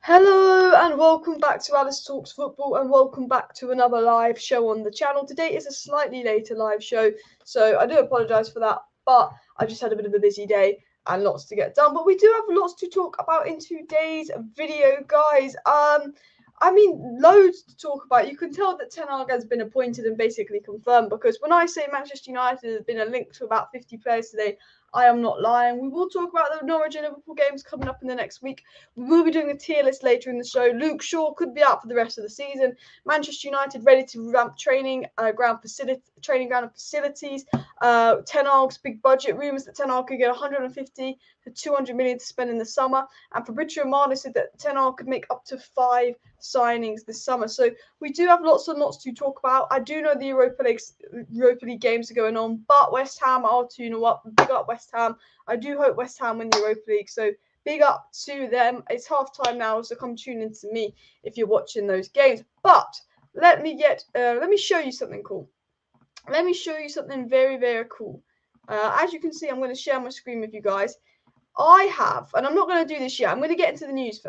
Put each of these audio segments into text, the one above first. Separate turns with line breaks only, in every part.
Hello and welcome back to Alice Talks Football and welcome back to another live show on the channel. Today is a slightly later live show, so I do apologise for that, but I just had a bit of a busy day and lots to get done. But we do have lots to talk about in today's video, guys. Loads to talk about. You can tell that Ten Hag has been appointed and basically confirmed, because when I say Manchester United has been a link to about 50 players today, I am not lying. We will talk about the Norwich and Liverpool games coming up in the next week. We will be doing a tier list later in the show. Luke Shaw could be out for the rest of the season. Manchester United ready to ramp training ground and facilities. Ten Hag's big budget. Rumours that Ten Hag could get 150 to 200 million to spend in the summer. And FABRIZIO Romano said that Ten Hag could make up to 5 signings this summer. So we do have lots and lots to talk about. I do know the Europa League games are going on, but West Ham are 2-0 up. Big up West Ham. I do hope West Ham win the Europa League. So big up to them. It's half time now, so come tune in to me if you're watching those games. But let me show you something cool. Let me show you something very, very cool. As you can see, I'm going to share my screen with you guys. I have, and I'm not going to do this yet. I'm going to get into the news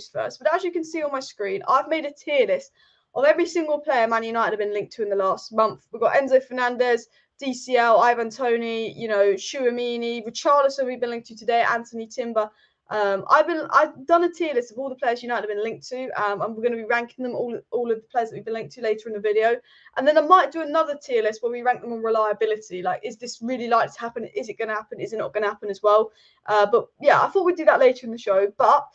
first. But as you can see on my screen, I've made a tier list of every single player Man United have been linked to in the last month. We've got Enzo Fernandez, DCL, Ivan Toney, Shuamini, Richarlison we've been linked to today, Anthony Timber. I've done a tier list of all the players United have been linked to, and we're going to be ranking them all of the players that we've been linked to later in the video. And then I might do another tier list where we rank them on reliability. Like, is this really likely to happen? Is it going to happen? Is it not going to happen as well? But yeah, I thought we'd do that later in the show. But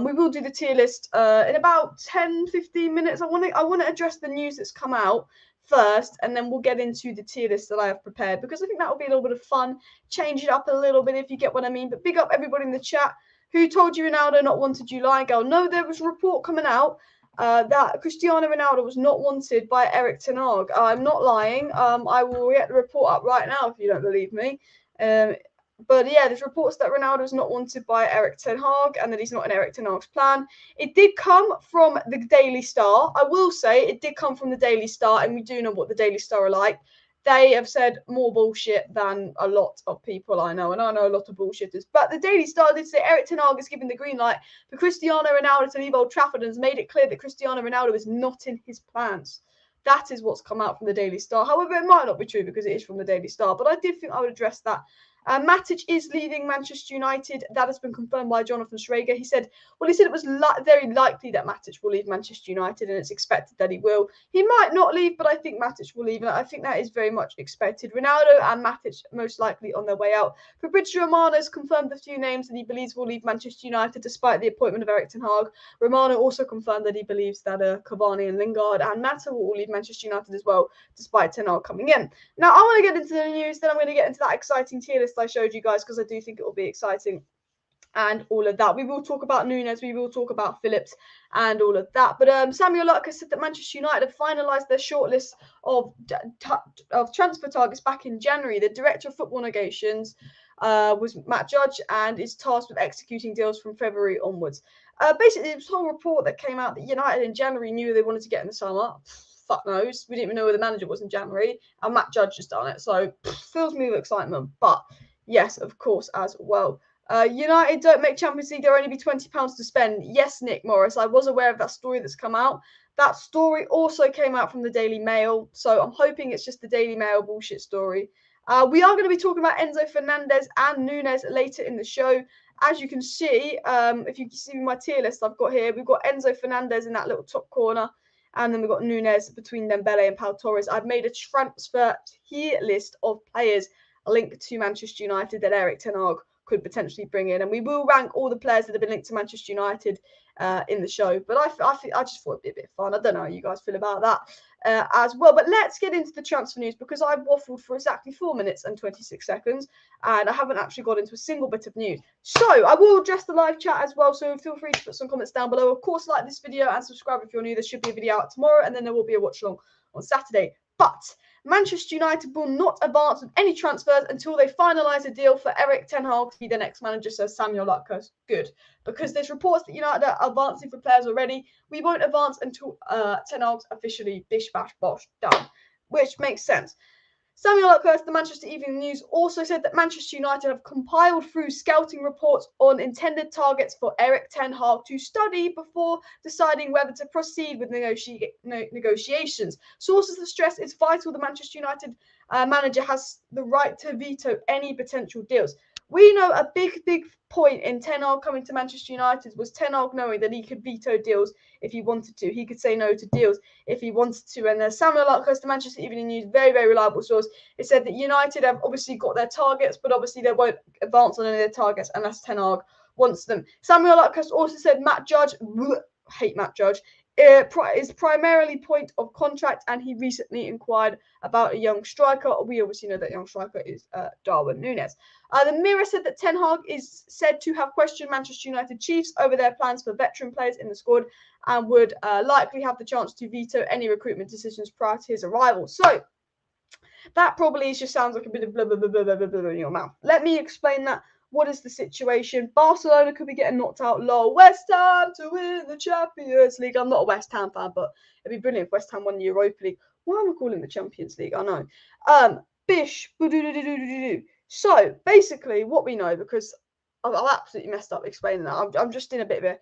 we will do the tier list in about 10-15 minutes. I want to address the news that's come out first, and then we'll get into the tier list that I have prepared, because I think that will be a little bit of fun, change it up a little bit, if you get what I mean. But big up everybody in the chat. Who told you Ronaldo not wanted you, lying girl? No, there was a report coming out that Cristiano Ronaldo was not wanted by Erik ten Hag. I'm not lying. I will get the report up right now if you don't believe me. But yeah, there's reports that Ronaldo is not wanted by Erik ten Hag and that he's not in Erik ten Hag's plan. It did come from the Daily Star. I will say it did come from the Daily Star, and we do know what the Daily Star are like. They have said more bullshit than a lot of people I know, and I know a lot of bullshitters. But the Daily Star did say Erik ten Hag has given the green light for Cristiano Ronaldo to leave Old Trafford and has made it clear that Cristiano Ronaldo is not in his plans. That is what's come out from the Daily Star. However, it might not be true because it is from the Daily Star, but I did think I would address that. Matic is leaving Manchester United. That has been confirmed by Jonathan Schrager. He said it was very likely that Matic will leave Manchester United, and it's expected that he will. He might not leave, but I think Matic will leave, and I think that is very much expected. Ronaldo and Matic most likely on their way out. FABRIZIO Romano has confirmed a few names that he believes will leave Manchester United despite the appointment of Erik ten Hag. Romano also confirmed that he believes that Cavani and Lingard and Mata will all leave Manchester United as well, despite ten Hag coming in. Now, I want to get into the news, then I'm going to get into that exciting tier list I showed you guys, because I do think it will be exciting and all of that. We will talk about Nunez, we will talk about Phillips and all of that. But Samuel Luck has said that Manchester United have finalised their shortlist of transfer targets back in January. The director of football negotiations was Matt Judge and is tasked with executing deals from February onwards. Basically, this whole report that came out that United in January knew they wanted to get in the summer. Fuck knows. We didn't even know who the manager was in January, and Matt Judge has done it. So fills me with excitement. But yes, of course, as well. United don't make Champions League. There'll only be £20 to spend. Yes, Nick Morris. I was aware of that story that's come out. That story also came out from the Daily Mail. So I'm hoping it's just the Daily Mail bullshit story. We are going to be talking about Enzo Fernandez and Nunez later in the show. As you can see, if you can see my tier list I've got here, we've got Enzo Fernandez in that little top corner. And then we've got Nunez between Dembele and Pau Torres. I've made a transfer tier list of players linked to Manchester United that Erik ten Hag could potentially bring in. And we will rank all the players that have been linked to Manchester United in the show. But I just thought it'd be a bit fun. I don't know how you guys feel about that as well. But let's get into the transfer news, because I've waffled for exactly 4 minutes and 26 seconds. And I haven't actually got into a single bit of news. So I will address the live chat as well. So feel free to put some comments down below. Of course, like this video and subscribe if you're new. There should be a video out tomorrow, and then there will be a watch along on Saturday. But Manchester United will not advance with any transfers until they finalise a deal for Erik ten Hag to be the next manager, says Samuel Lutkos. Good. Because there's reports that United are advancing for players already. We won't advance until ten Hag's officially bish, bash, bosh, done. Which makes sense. Samuel Luckhurst, the Manchester Evening News, also said that Manchester United have compiled through scouting reports on intended targets for Erik ten Hag to study before deciding whether to proceed with negotiations. Sources have stressed it's vital the Manchester United manager has the right to veto any potential deals. We know a big point in Ten Hag coming to Manchester United was Ten Hag knowing that he could veto deals if he wanted to. He could say no to deals if he wanted to. And Samuel Luckhurst, the Manchester Evening News, very reliable source, it said that United have obviously got their targets, but obviously they won't advance on any of their targets unless Ten Hag wants them. Samuel Luckhurst also said Matt Judge, hate Matt Judge, is primarily point of contract, and he recently inquired about a young striker. We obviously know that young striker is Darwin Nunes. The Mirror said that Ten Hag is said to have questioned Manchester United chiefs over their plans for veteran players in the squad and would likely have the chance to veto any recruitment decisions prior to his arrival. So that probably just sounds like a bit of blah, blah, blah, blah, blah, blah, blah in your mouth. Let me explain that. What is the situation? Barcelona could be getting knocked out. Lol. West Ham to win the Champions League. I'm not a West Ham fan, but it'd be brilliant if West Ham won the Europa League. Why am I calling it the Champions League? I know. Bish. So basically, what we know, because I've absolutely messed up explaining that. I'm just in a bit of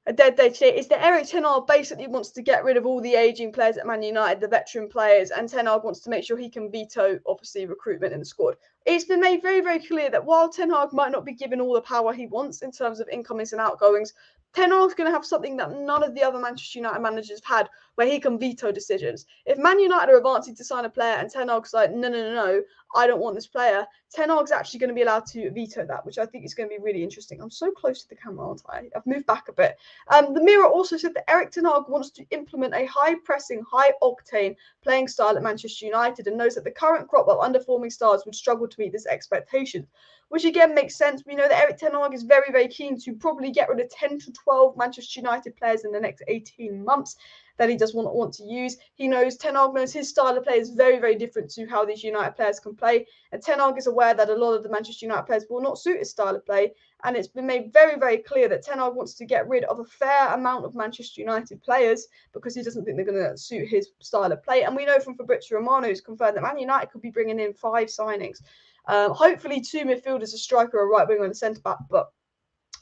a dead day today, is that Erik ten Hag basically wants to get rid of all the aging players at Man United, the veteran players, and Ten Hag wants to make sure he can veto, obviously, recruitment in the squad. It's been made very clear that while Ten Hag might not be given all the power he wants in terms of incomings and outgoings, Ten Hag's going to have something that none of the other Manchester United managers have had, where he can veto decisions. If Man United are advancing to sign a player and Ten Hag's like, no, I don't want this player, Ten Hag's actually going to be allowed to veto that, which I think is going to be really interesting. I'm so close to the camera, aren't I? I've moved back a bit. The Mirror also said that Erik ten Hag wants to implement a high-pressing, high-octane playing style at Manchester United and knows that the current crop of underperforming stars would struggle to meet this expectation, which again makes sense. We know that Erik ten Hag is very keen to probably get rid of 10 to 12 Manchester United players in the next 18 months that he does want to use. He knows, Ten Hag knows his style of play is very different to how these United players can play. And Ten Hag is aware that a lot of the Manchester United players will not suit his style of play. And it's been made very clear that Ten Hag wants to get rid of a fair amount of Manchester United players because he doesn't think they're going to suit his style of play. And we know from Fabrizio Romano, who's confirmed that Man United could be bringing in 5 signings. Hopefully 2 midfielders, a striker, a right winger and a centre-back. But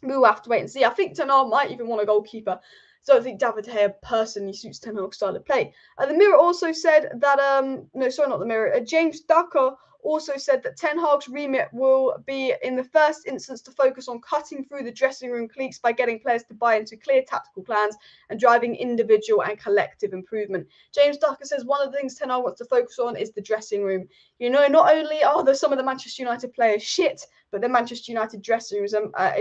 we'll have to wait and see. I think Ten Hag might even want a goalkeeper. So I think David De Gea personally suits Ten Hag's style of play. The Mirror also said that, James Ducker also said that Ten Hag's remit will be, in the first instance, to focus on cutting through the dressing room cliques by getting players to buy into clear tactical plans and driving individual and collective improvement. James Ducker says one of the things Ten Hag wants to focus on is the dressing room. You know, not only are some of the Manchester United players shit, but the Manchester United dressing room is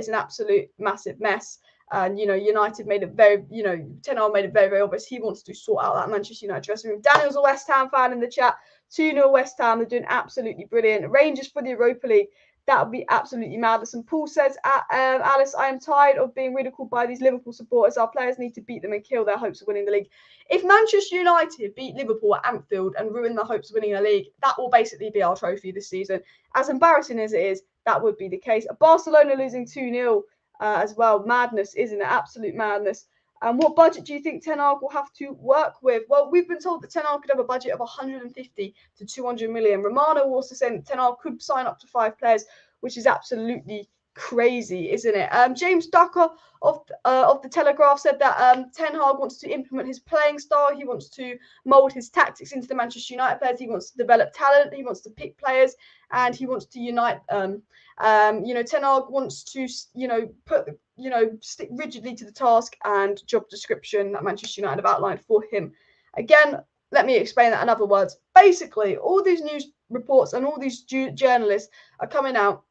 an absolute massive mess. And, United made it Ten Hag made it very obvious he wants to sort out that Manchester United dressing room. Daniel's a West Ham fan in the chat. 2-0 West Ham. They're doing absolutely brilliant. Rangers for the Europa League. That would be absolutely madness. And Paul says, Alice, I am tired of being ridiculed by these Liverpool supporters. Our players need to beat them and kill their hopes of winning the league. If Manchester United beat Liverpool at Anfield and ruin their hopes of winning the league, that will basically be our trophy this season. As embarrassing as it is, that would be the case. Barcelona losing 2-0. As well. Madness, isn't it? Absolute madness. And what budget do you think Ten Hag will have to work with? Well, we've been told that Ten Hag could have a budget of 150 to 200 million. Romano also said that Ten Hag could sign up to 5 players, which is absolutely crazy, isn't it? James Ducker of the Telegraph said that Ten Hag wants to implement his playing style. He wants to mould his tactics into the Manchester United players. He wants to develop talent. He wants to pick players, and he wants to unite. Ten Hag wants to stick rigidly to the task and job description that Manchester United have outlined for him. Again, let me explain that in other words. Basically, all these news reports and all these journalists are coming out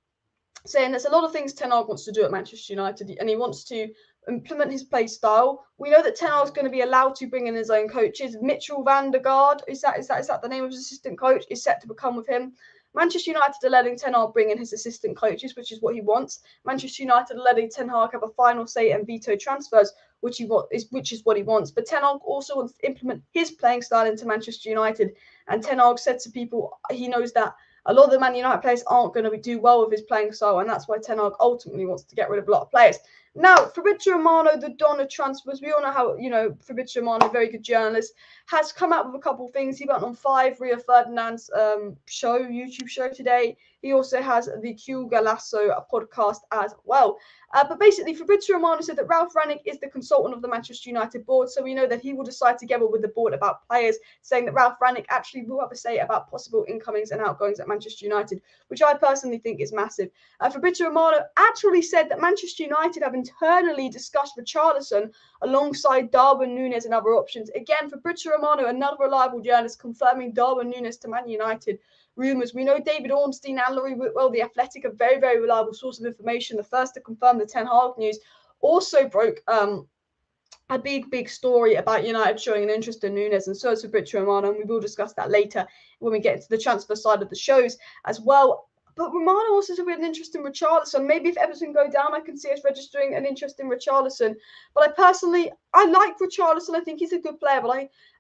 saying there's a lot of things Ten Hag wants to do at Manchester United, and he wants to implement his play style. We know that Ten Hag is going to be allowed to bring in his own coaches. Mitchell van der Gaard, is that the name of his assistant coach, is set to become with him. Manchester United are letting Ten Hag bring in his assistant coaches, which is what he wants. Manchester United are letting Ten Hag have a final say and veto transfers, which is what he wants. But Ten Hag also wants to implement his playing style into Manchester United. And Ten Hag said to people he knows that a lot of the Man United players aren't going to do well with his playing style, and that's why Ten Hag ultimately wants to get rid of a lot of players. Now, Fabrizio Romano, the Don of transfers, we all know how, Fabrizio Romano, very good journalist, has come out with a couple of things. He went on Rio Ferdinand's YouTube show today. He also has the Q Galasso podcast as well. But basically, Fabrizio Romano said that Ralf Rangnick is the consultant of the Manchester United board, so we know that he will decide together with the board about players, saying that Ralf Rangnick actually will have a say about possible incomings and outgoings at Manchester United, which I personally think is massive. Fabrizio Romano actually said that Manchester United have internally discussed Richarlison alongside Darwin Nunes and other options. Again, Fabrizio Romano, another reliable journalist, confirming Darwin Nunes to Man United. Rumours. We know David Ornstein and Laurie Whitwell, the Athletic, a very, very reliable source of information. The first to confirm the Ten Hag news also broke a big story about United showing an interest in Nunez, and so is Fabrizio Romano, and we will discuss that later when we get into the transfer side of the shows as well. But Romano also said we had an interest in Richarlison. Maybe if Everton go down, I can see us registering an interest in Richarlison. But I like Richarlison. I think he's a good player, but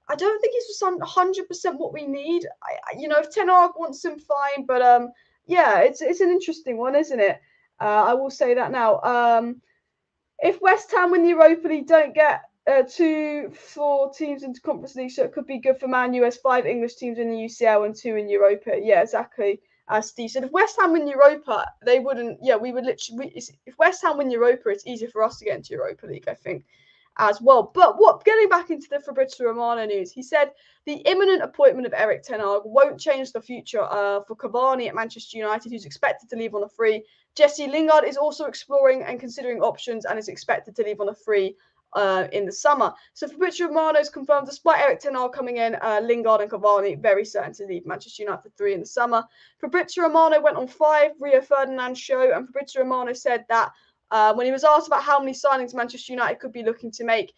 I don't think he's 100% what we need. If Ten Hag wants him, fine. But yeah, it's an interesting one, isn't it? I will say that now. If West Ham win the Europa League, don't get 4 teams into Conference League, so it could be good for Man U as 5 English teams in the UCL and 2 in Europa. Yeah, exactly. As Steve said, if West Ham win Europa, they wouldn't. Yeah, we would literally. If West Ham win Europa, it's easier for us to get into Europa League, I think, as well. But getting back into the Fabrizio Romano news, he said the imminent appointment of Erik ten Hag won't change the future for Cavani at Manchester United, who's expected to leave on a free. Jesse Lingard is also exploring and considering options and is expected to leave on a free in the summer. So Fabrizio Romano has confirmed, despite Erik ten Hag coming in, Lingard and Cavani very certain to leave Manchester United for 3 in the summer. Fabrizio Romano went on Rio Ferdinand's show, and Fabrizio Romano said that when he was asked about how many signings Manchester United could be looking to make,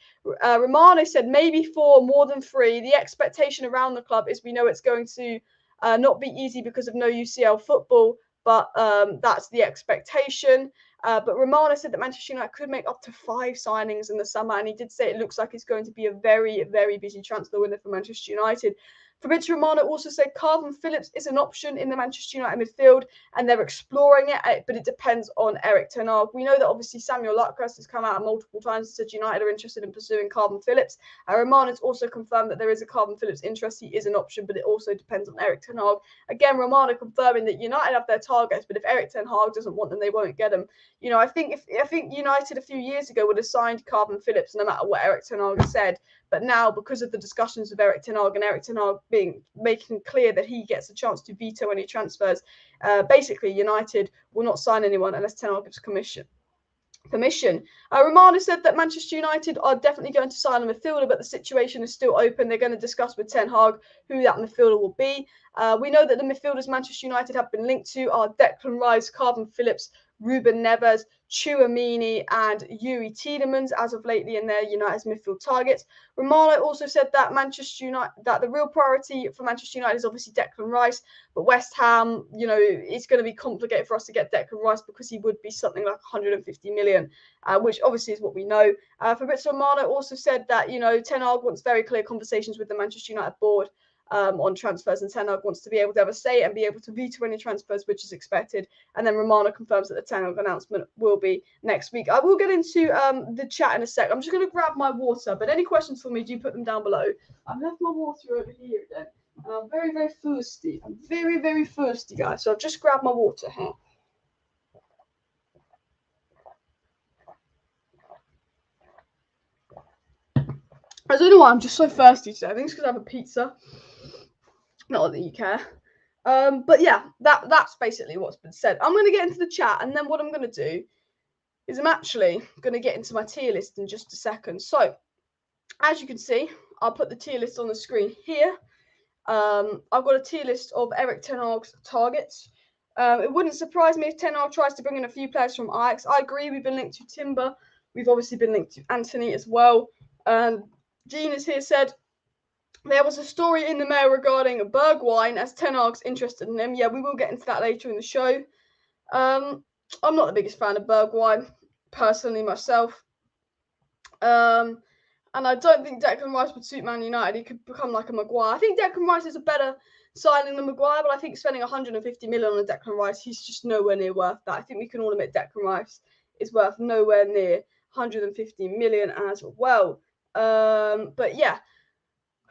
Romano said maybe 4, more than 3. The expectation around the club is we know it's going to not be easy because of no UCL football, but that's the expectation. But Romano said that Manchester United could make up to 5 signings in the summer, and he did say it looks like it's going to be a very, very busy transfer window for Manchester United. Fabrizio Romano also said KALVIN Phillips is an option in the Manchester United midfield, and they're exploring it, but it depends on Erik ten Hag. We know that obviously Samuel Luckcrest has come out multiple times and said United are interested in pursuing KALVIN Phillips. Romano's also confirmed that there is a KALVIN Phillips interest. He is an option, but it also depends on Erik ten Hag. Again, Romano confirming that United have their targets, but if Erik ten Hag doesn't want them, they won't get them. I think United a few years ago would have signed KALVIN Phillips no matter what Erik ten Hag said. But now, because of the discussions with Erik ten Hag and Erik ten Hag making clear that he gets a chance to veto any transfers, basically United will not sign anyone unless ten Hag gives permission. Romano said that Manchester United are definitely going to sign a midfielder, but the situation is still open. They're going to discuss with Ten Hag who that midfielder will be. We know that the midfielders Manchester United have been linked to are Declan Rice, KALVIN Phillips, Ruben Neves, Tchouameni, and Yuri Tielemans as of lately in their United's midfield targets. Romano also said that that the real priority for Manchester United is obviously Declan Rice, but West Ham, it's going to be complicated for us to get Declan Rice because he would be something like 150 million, which obviously is what we know. Fabrizio Romano also said that Ten Hag wants very clear conversations with the Manchester United board on transfers, and Ten Hag wants to be able to have a say and be able to veto any transfers, which is expected. And then Romano confirms that the Ten Hag announcement will be next week. I will get into the chat in a sec. I'm just going to grab my water, but any questions for me, do put them down below. I've left my water over here again, and I'm very, very thirsty. I'm very, very thirsty, guys. So I've just grabbed my water here. I don't know why I'm just so thirsty today. I think it's because I have a pizza. Not that you care. But yeah, that's basically what's been said. I'm going to get into the chat, and then what I'm going to do is I'm actually going to get into my tier list in just a second. So, as you can see, I'll put the tier list on the screen here. I've got a tier list of Erik ten Hag's targets. It wouldn't surprise me if Ten Hag tries to bring in a few players from Ajax. I agree, we've been linked to Timber. We've obviously been linked to Anthony as well. Jean is here said, there was a story in the Mail regarding Bergwijn as Ten Hag's interested in him. Yeah, we will get into that later in the show. I'm not the biggest fan of Bergwijn, personally, myself. And I don't think Declan Rice would suit Man United. He could become like a Maguire. I think Declan Rice is a better signing than Maguire, but I think spending 150 million on Declan Rice, he's just nowhere near worth that. I think we can all admit Declan Rice is worth nowhere near 150 million as well. But yeah.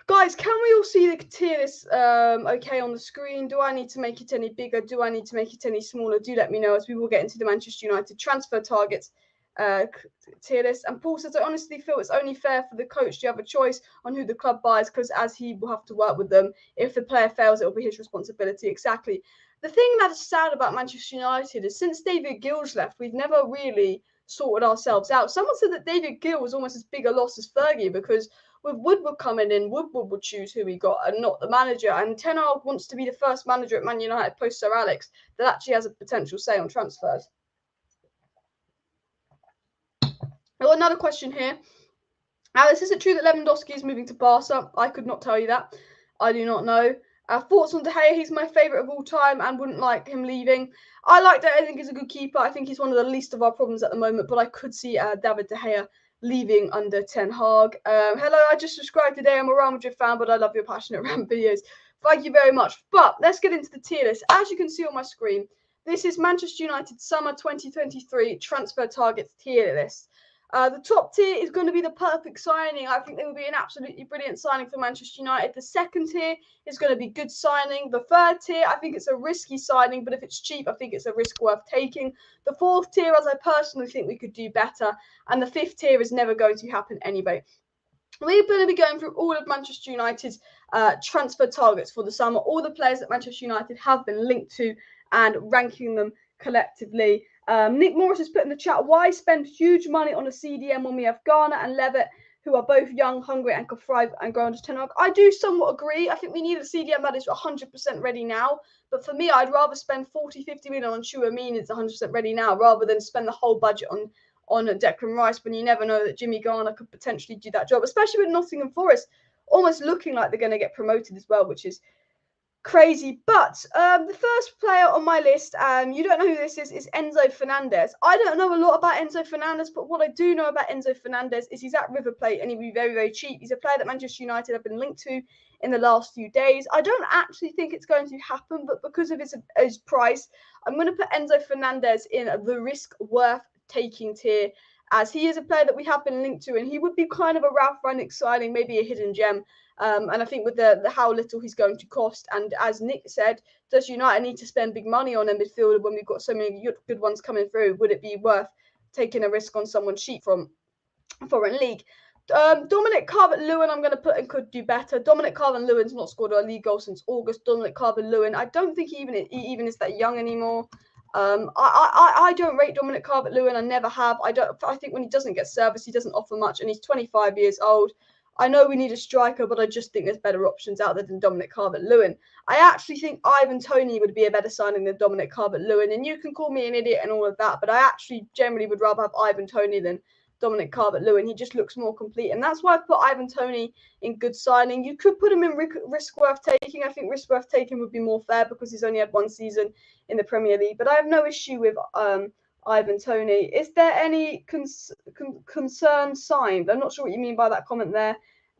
Guys, can we all see the tier list okay on the screen? Do I need to make it any bigger? Do I need to make it any smaller? Do let me know, as we will get into the Manchester United transfer targets tier list. And Paul says, I honestly feel it's only fair for the coach to have a choice on who the club buys, because as he will have to work with them, if the player fails, it will be his responsibility. Exactly. The thing that is sad about Manchester United is since David Gill's left, we've never really sorted ourselves out. Someone said that David Gill was almost as big a loss as Fergie, because with Woodward coming in, Woodward would choose who he got and not the manager. And Ten Hag wants to be the first manager at Man United post Sir Alex that actually has a potential say on transfers. I've got another question here. Alice, is it true that Lewandowski is moving to Barca? I could not tell you that. I do not know. Thoughts on De Gea? He's my favourite of all time and wouldn't like him leaving. I like that. I think he's a good keeper. I think he's one of the least of our problems at the moment, but I could see David De Gea leaving under Ten Hag. Hello, I just subscribed today. I'm a Real Madrid fan, but I love your passionate rant videos. Thank you very much. But let's get into the tier list. As you can see on my screen, this is Manchester United Summer 2023 transfer targets tier list. The top tier is going to be the perfect signing. I think they will be an absolutely brilliant signing for Manchester United. The second tier is going to be good signing. The third tier, I think it's a risky signing, but if it's cheap, I think it's a risk worth taking. The fourth tier, as I personally think we could do better. And the fifth tier is never going to happen anyway. We're going to be going through all of Manchester United's transfer targets for the summer, all the players that Manchester United have been linked to, and ranking them collectively. Nick Morris has put in the chat, why spend huge money on a CDM when we have Garner and Levitt, who are both young, hungry, and can thrive and grow into Ten Hag? I do somewhat agree. I think we need a CDM that is 100% ready now. But for me, I'd rather spend 40, 50 million on Chouameni that's 100% ready now, rather than spend the whole budget on Declan Rice, when you never know that Jimmy Garner could potentially do that job, especially with Nottingham Forest almost looking like they're going to get promoted as well, which is crazy. But the first player on my list, you don't know who this is Enzo Fernandez. I don't know a lot about Enzo Fernandez, but what I do know about Enzo Fernandez is he's at River Plate and he'll be very, very cheap. He's a player that Manchester United have been linked to in the last few days. I don't actually think it's going to happen, but because of his price, I'm going to put Enzo Fernandez in the risk worth taking tier, as he is a player that we have been linked to, and he would be kind of a Ralph Rangnick signing, maybe a hidden gem. And I think with the how little he's going to cost, and as Nick said, does United need to spend big money on a midfielder when we've got so many good ones coming through? Would it be worth taking a risk on someone cheap from a foreign league? Dominic Calvert-Lewin, I'm going to put and could do better. Dominic Calvert-Lewin's not scored a league goal since August. Dominic Calvert-Lewin, I don't think he even is that young anymore. I don't rate Dominic Calvert-Lewin. I never have. I think when he doesn't get service, he doesn't offer much, and he's 25 years old. I know we need a striker, but I just think there's better options out there than Dominic Calvert-Lewin. I actually think Ivan Toney would be a better signing than Dominic Calvert-Lewin, and you can call me an idiot and all of that, but I actually generally would rather have Ivan Toney than Dominic Calvert-Lewin. He just looks more complete, and that's why I've put Ivan Toney in good signing. You could put him in risk worth taking. I think risk worth taking would be more fair because he's only had one season in the Premier League, but I have no issue with Ivan Toney. Is there any concern signed? I'm not sure what you mean by that comment there.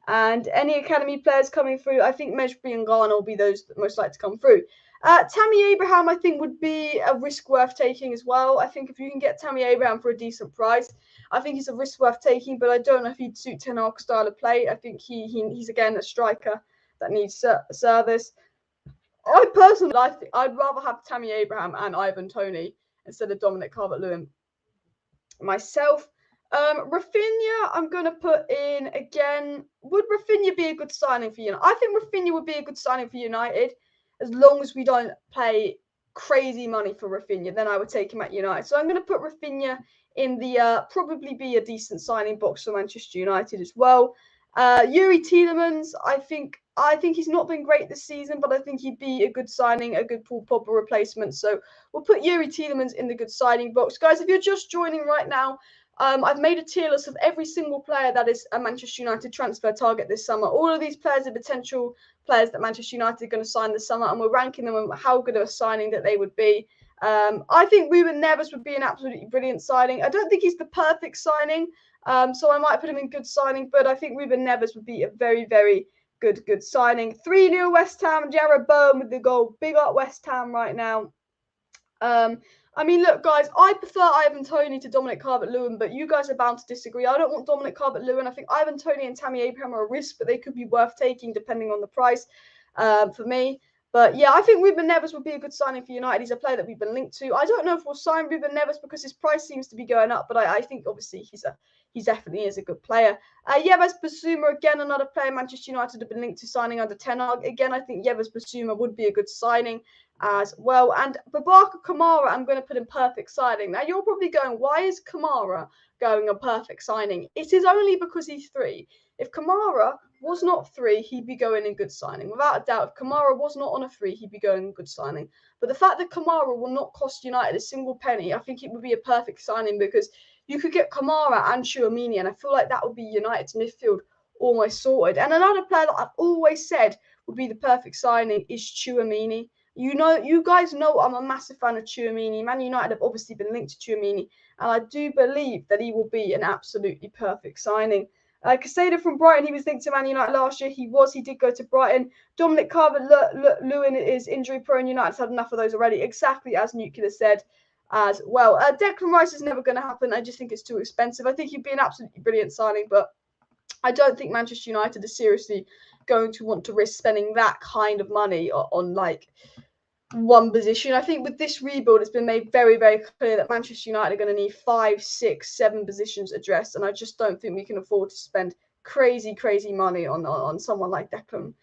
And any academy players coming through, I think Mejbri and Garner will be those that most likely to come through. Tammy Abraham, I think, would be a risk worth taking as well. I think if you can get Tammy Abraham for a decent price, I think he's a risk worth taking, but I don't know if he'd suit Ten Hag's style of play. I think he's again a striker that needs service. I personally, I'd rather have Tammy Abraham and Ivan Toney instead of Dominic Calvert-Lewin myself. Rafinha, I'm going to put in again. Would Rafinha be a good signing for United? I think Rafinha would be a good signing for United as long as we don't pay crazy money for Rafinha. Then I would take him at United. So I'm going to put Rafinha in the probably be a decent signing box for Manchester United as well. Yuri Tielemans, I think he's not been great this season, but I think he'd be a good signing, a good Paul Pogba replacement. So we'll put Yuri Tielemans in the good signing box. Guys, if you're just joining right now, I've made a tier list of every single player that is a Manchester United transfer target this summer. All of these players are potential players that Manchester United are going to sign this summer, and we're ranking them on how good of a signing that they would be. I think Ruben Neves would be an absolutely brilliant signing. I don't think he's the perfect signing, so I might put him in good signing, but I think Ruben Neves would be a very, very good signing. 3-0 West Ham, Jarrod Bowen with the goal. Big up West Ham right now. I mean, look, guys, I prefer Ivan Toney to Dominic Calvert-Lewin, but you guys are bound to disagree. I don't want Dominic Calvert-Lewin. I think Ivan Toney and Tammy Abraham are a risk, but they could be worth taking depending on the price for me. But yeah, I think Ruben Neves would be a good signing for United. He's a player that we've been linked to. I don't know if we'll sign Ruben Neves because his price seems to be going up, but I think obviously he definitely is a good player. Yves Bissouma, again, another player Manchester United have been linked to signing under Ten Hag. Again, I think Yves Bissouma would be a good signing as well. And Boubacar Kamara, I'm going to put in perfect signing. Now, you're probably going, why is Kamara going a perfect signing? It is only because he's 3. If Kamara was not 3, he'd be going in good signing. Without a doubt, if Kamara was not on a 3, he'd be going in good signing. But the fact that Kamara will not cost United a single penny, I think it would be a perfect signing because you could get Kamara and Tchouaméni, and I feel like that would be United's midfield almost sorted. And another player that I've always said would be the perfect signing is Tchouaméni. You guys know I'm a massive fan of Tchouaméni. Man United have obviously been linked to Tchouaméni, and I do believe that he will be an absolutely perfect signing. Casado from Brighton, he was linked to Man United last year. He did go to Brighton. Dominic Calvert-Lewin is injury-prone. United's had enough of those already, exactly as Nuclear said as well. Declan Rice is never going to happen. I just think it's too expensive. I think he'd be an absolutely brilliant signing, but I don't think Manchester United is seriously going to want to risk spending that kind of money on like one position. I think with this rebuild, it's been made very, very clear that Manchester United are going to need 5, 6, 7 positions addressed, and I just don't think we can afford to spend crazy money on someone like Declan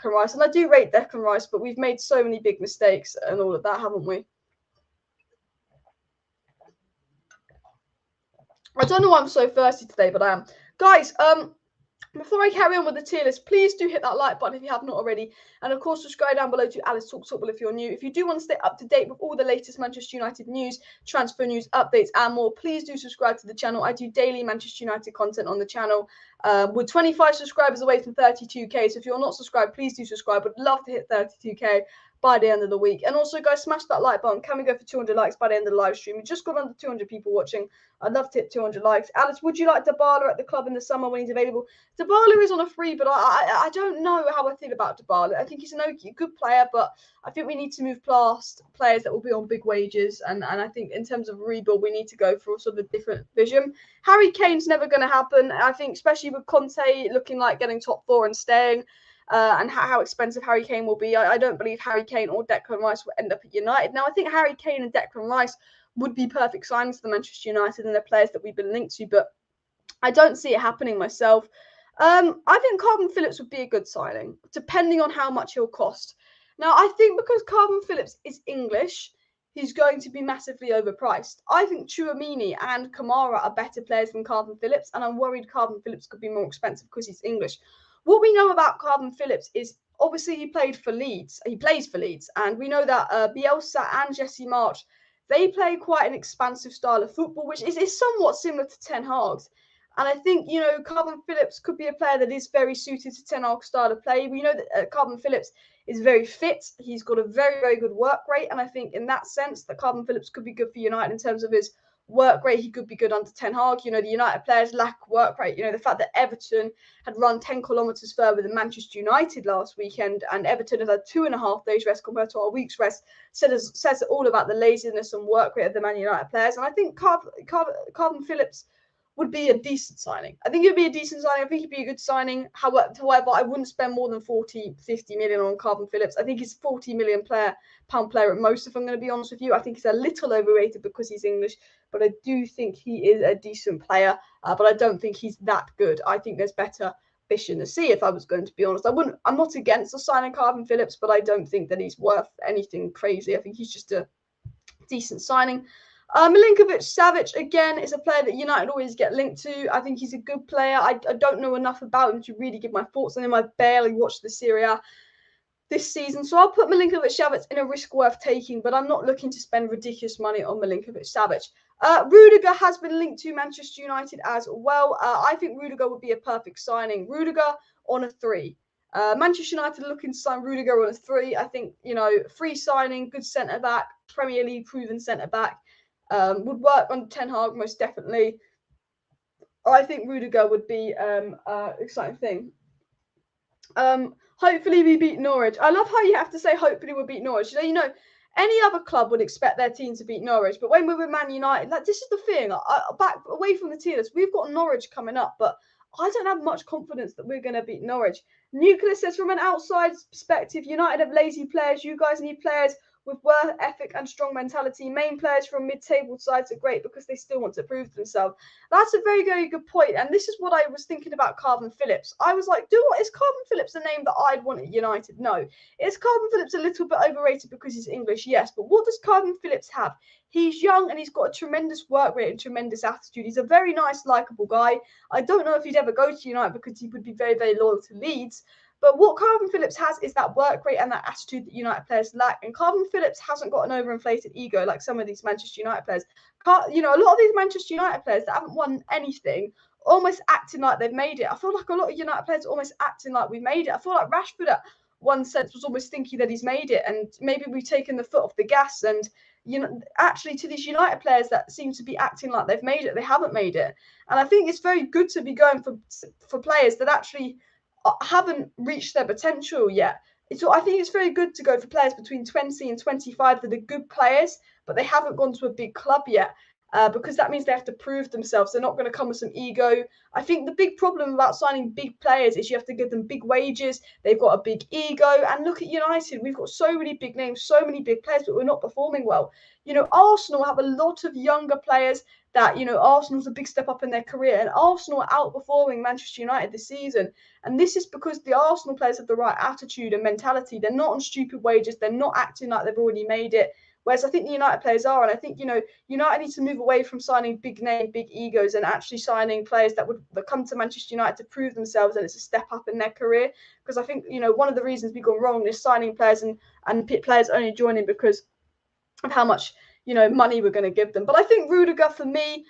Rice. And I do rate Declan Rice, but we've made so many big mistakes and all of that, haven't we? I don't know why I'm so thirsty today, but I am. Guys, before I carry on with the tier list, please do hit that like button if you have not already. And of course, subscribe down below to ATLEAST Talks Football if you're new. If you do want to stay up to date with all the latest Manchester United news, transfer news, updates, and more, please do subscribe to the channel. I do daily Manchester United content on the channel. We're 25 subscribers away from 32k. So if you're not subscribed, please do subscribe. Would love to hit 32k by the end of the week. And also, guys, smash that like button. Can we go for 200 likes by the end of the live stream? We just got under 200 people watching. I'd love to hit 200 likes. Alex, would you like Dybala at the club in the summer when he's available? Dybala is on a free, but I don't know how I feel about Dybala. I think he's a good player, but I think we need to move past players that will be on big wages. And I think in terms of rebuild, we need to go for sort of a different vision. Harry Kane's never going to happen. I think especially with Conte looking like getting top 4 and staying. And how expensive Harry Kane will be. I don't believe Harry Kane or Declan Rice will end up at United. Now, I think Harry Kane and Declan Rice would be perfect signings for Manchester United and the players that we've been linked to, but I don't see it happening myself. I think Kalvin Phillips would be a good signing, depending on how much he'll cost. Now, I think because Kalvin Phillips is English, he's going to be massively overpriced. I think Tchouaméni and Kamara are better players than Kalvin Phillips, and I'm worried Kalvin Phillips could be more expensive because he's English. What we know about Kalvin Phillips is obviously he plays for Leeds, and we know that Bielsa and Jesse Marsch, they play quite an expansive style of football, which is somewhat similar to Ten Hag's. And I think, Kalvin Phillips could be a player that is very suited to Ten Hag's style of play. We know that Kalvin Phillips is very fit. He's got a very, very good work rate. And I think in that sense that Kalvin Phillips could be good for United in terms of his work rate. He could be good under Ten Hag. The United players lack work rate. The fact that Everton had run 10 kilometres further than Manchester United last weekend, and Everton has had 2.5 days rest compared to our week's rest, says all about the laziness and work rate of the Man United players. And I think Kalvin Phillips would be a decent signing. I think it would be a decent signing. I think he'd be a good signing. However, I wouldn't spend more than 40, 50 million on Kalvin Phillips. I think he's a 40 million pound player at most, if I'm going to be honest with you. I think he's a little overrated because he's English, but I do think he is a decent player. But I don't think he's that good. I think there's better fish in the sea, if I was going to be honest. I'm not against the signing Kalvin Phillips, but I don't think that he's worth anything crazy. I think he's just a decent signing. Milinkovic-Savic, again, is a player that United always get linked to. I think he's a good player. I don't know enough about him to really give my thoughts on him. I barely watched the Serie A this season. So I'll put Milinkovic-Savic in a risk worth taking, but I'm not looking to spend ridiculous money on Milinkovic-Savic. Rudiger has been linked to Manchester United as well. I think Rudiger would be a perfect signing. Rudiger on a 3. Manchester United looking to sign Rudiger on a 3. I think, free signing, good centre-back, Premier League proven centre-back. Would work on Ten Hag most definitely. I think Rudiger would be an exciting thing. Hopefully we beat Norwich. I love how you have to say hopefully we'll beat Norwich. Any other club would expect their team to beat Norwich, but when we're with Man United, like, this is the thing. Back away from the tier list, we've got Norwich coming up, but I don't have much confidence that we're going to beat Norwich. Nucleus says, from an outside perspective, United have lazy players. You guys need players with work ethic and strong mentality. Main players from mid-table sides are great because they still want to prove themselves. That's a very, very good point. And this is what I was thinking about KALVIN Phillips. I was like, is KALVIN Phillips a name that I'd want at United? No. Is KALVIN Phillips a little bit overrated because he's English? Yes. But what does KALVIN Phillips have? He's young and he's got a tremendous work rate and tremendous attitude. He's a very nice, likeable guy. I don't know if he'd ever go to United because he would be very, very loyal to Leeds. But what KALVIN Phillips has is that work rate and that attitude that United players lack. And KALVIN Phillips hasn't got an overinflated ego like some of these Manchester United players. A lot of these Manchester United players that haven't won anything, almost acting like they've made it. I feel like a lot of United players are almost acting like we've made it. I feel like Rashford at one sense was almost thinking that he's made it. And maybe we've taken the foot off the gas. And, actually to these United players that seem to be acting like they've made it, they haven't made it. And I think it's very good to be going for players that actually haven't reached their potential yet. So I think it's very good to go for players between 20 and 25 that are good players, but they haven't gone to a big club yet, because that means they have to prove themselves. They're not going to come with some ego. I think the big problem about signing big players is you have to give them big wages. They've got a big ego. And look at United. We've got so many big names, so many big players, but we're not performing well. Arsenal have a lot of younger players that, Arsenal's a big step up in their career, and Arsenal are outperforming Manchester United this season. And this is because the Arsenal players have the right attitude and mentality. They're not on stupid wages. They're not acting like they've already made it. Whereas I think the United players are. And I think, United needs to move away from signing big name, big egos, and actually signing players that come to Manchester United to prove themselves, and it's a step up in their career. Because I think, one of the reasons we've gone wrong is signing players and players only joining because of how much, money we're going to give them. But I think Rudiger, for me,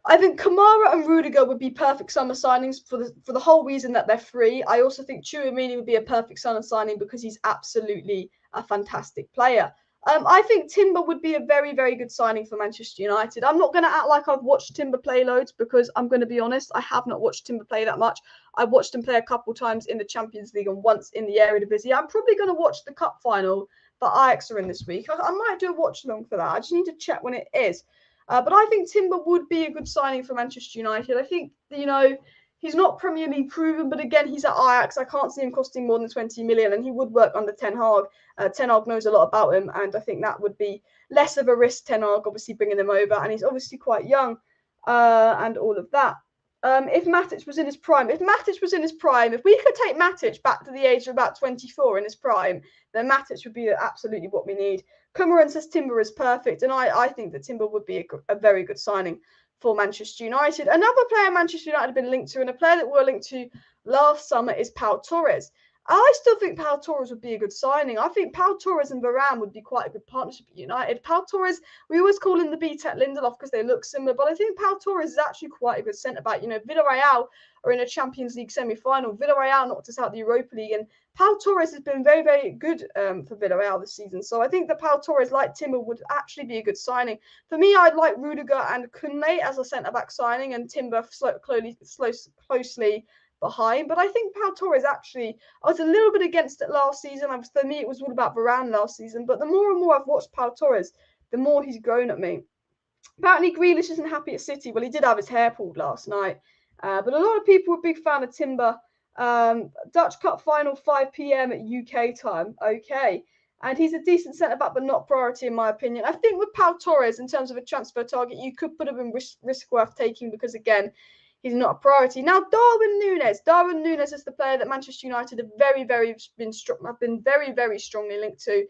I think Kamara and Rudiger would be perfect summer signings for the whole reason that they're free. I also think Tchouaméni would be a perfect summer signing because he's absolutely a fantastic player. I think Timber would be a very, very good signing for Manchester United. I'm not going to act like I've watched Timber play loads because I'm going to be honest, I have not watched Timber play that much. I've watched him play a couple times in the Champions League and once in the Eredivisie. I'm probably going to watch the Cup final that Ajax are in this week. I might do a watch along for that. I just need to check when it is. But I think Timber would be a good signing for Manchester United. I think, he's not Premier League proven, but again, he's at Ajax. I can't see him costing more than 20 million, and he would work under Ten Hag. Ten Hag knows a lot about him, and I think that would be less of a risk, Ten Hag, obviously bringing him over, and he's obviously quite young, and all of that. If Matic was in his prime, if we could take Matic back to the age of about 24 in his prime, then Matic would be absolutely what we need. Kumaran says Timber is perfect, and I think that Timber would be a very good signing for Manchester United. Another player Manchester United have been linked to, and a player that we were linked to last summer, is Pau Torres. I still think Pau Torres would be a good signing. I think Pau Torres and Varane would be quite a good partnership at United. Pau Torres, we always call him the BTEC Lindelof because they look similar, but I think Pau Torres is actually quite a good centre-back. Villarreal are in a Champions League semi-final. Villarreal knocked us out of the Europa League, and Pau Torres has been very, very good for Villarreal this season. So I think that Pau Torres, like Timber, would actually be a good signing. For me, I'd like Rudiger and Kunle as a centre-back signing, and Timber closely behind. But I think Pau Torres actually, I was a little bit against it last season. For me, it was all about Varane last season. But the more and more I've watched Pau Torres, the more he's grown at me. Apparently, Grealish isn't happy at City. Well, he did have his hair pulled last night. But a lot of people were a big fan of Timber. Dutch Cup final, 5 p.m. at UK time. Okay. And he's a decent centre-back, but not priority in my opinion. I think with Pau Torres, in terms of a transfer target, you could put him in risk worth taking because, again, he's not a priority. Now, Darwin Nunes. Darwin Nunes is the player that Manchester United have been very, very strongly linked to.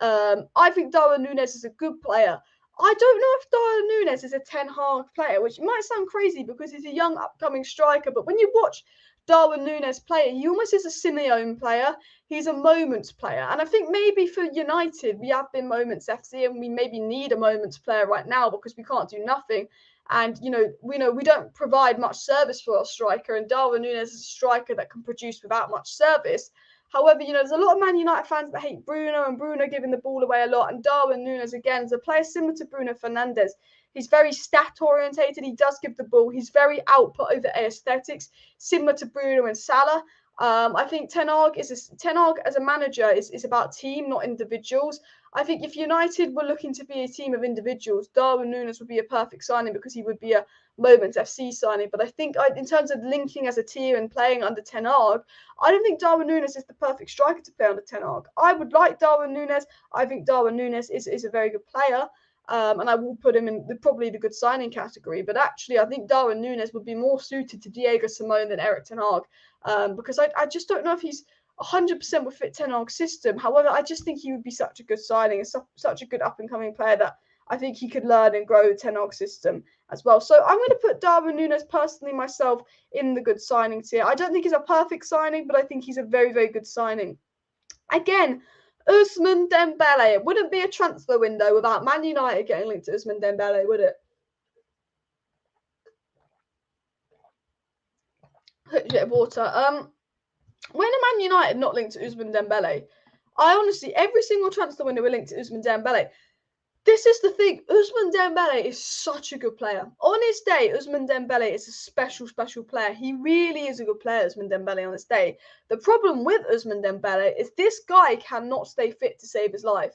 I think Darwin Nunes is a good player. I don't know if Darwin Nunes is a Ten Hag player, which might sound crazy because he's a young upcoming striker. But when you watch Darwin Nunes play, he almost is a Simeone player. He's a moments player. And I think maybe for United, we have been moments FC, and we maybe need a moments player right now because we can't do nothing. And, we don't provide much service for our striker, and Darwin Nunes is a striker that can produce without much service. However, there's a lot of Man United fans that hate Bruno, and Bruno giving the ball away a lot. And Darwin Nunes, again, is a player similar to Bruno Fernandez. He's very stat-orientated. He does give the ball. He's very output over aesthetics, similar to Bruno and Salah. I think Ten Hag as a manager is about team, not individuals. I think if United were looking to be a team of individuals, Darwin Nunes would be a perfect signing because he would be a Moments FC signing. But I think in terms of linking as a team and playing under Ten Hag, I don't think Darwin Nunes is the perfect striker to play under Ten Hag. I would like Darwin Nunes. I think Darwin Nunes is a very good player. And I will put him in probably the good signing category. But actually, I think Darwin Nunes would be more suited to Diego Simone than Erik ten Hag, because I just don't know if he's 100% would fit Ten Hag's system. However, I just think he would be such a good signing and such a good up-and-coming player that I think he could learn and grow the Ten Hag system as well. So I'm going to put Darwin Nunes personally myself in the good signing tier. I don't think he's a perfect signing, but I think he's a very, very good signing. Again, Ousmane Dembele. It wouldn't be a transfer window without Man United getting linked to Ousmane Dembele, would it? A bit of water. When are Man United not linked to Ousmane Dembele? I honestly, every single transfer window we're linked to Ousmane Dembele. This is the thing. Ousmane Dembele is such a good player. On his day, Ousmane Dembele is a special, special player. He really is a good player, Ousmane Dembele, on his day. The problem with Ousmane Dembele is this guy cannot stay fit to save his life.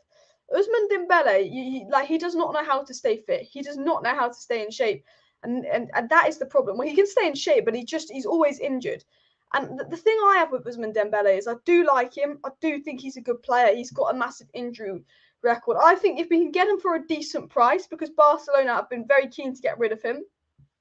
Ousmane Dembele, he does not know how to stay fit. He does not know how to stay in shape. And that is the problem. Well, he can stay in shape, but he's always injured. And the thing I have with Ousmane Dembele is I do like him. I do think he's a good player. He's got a massive injury record. I think if we can get him for a decent price, because Barcelona have been very keen to get rid of him,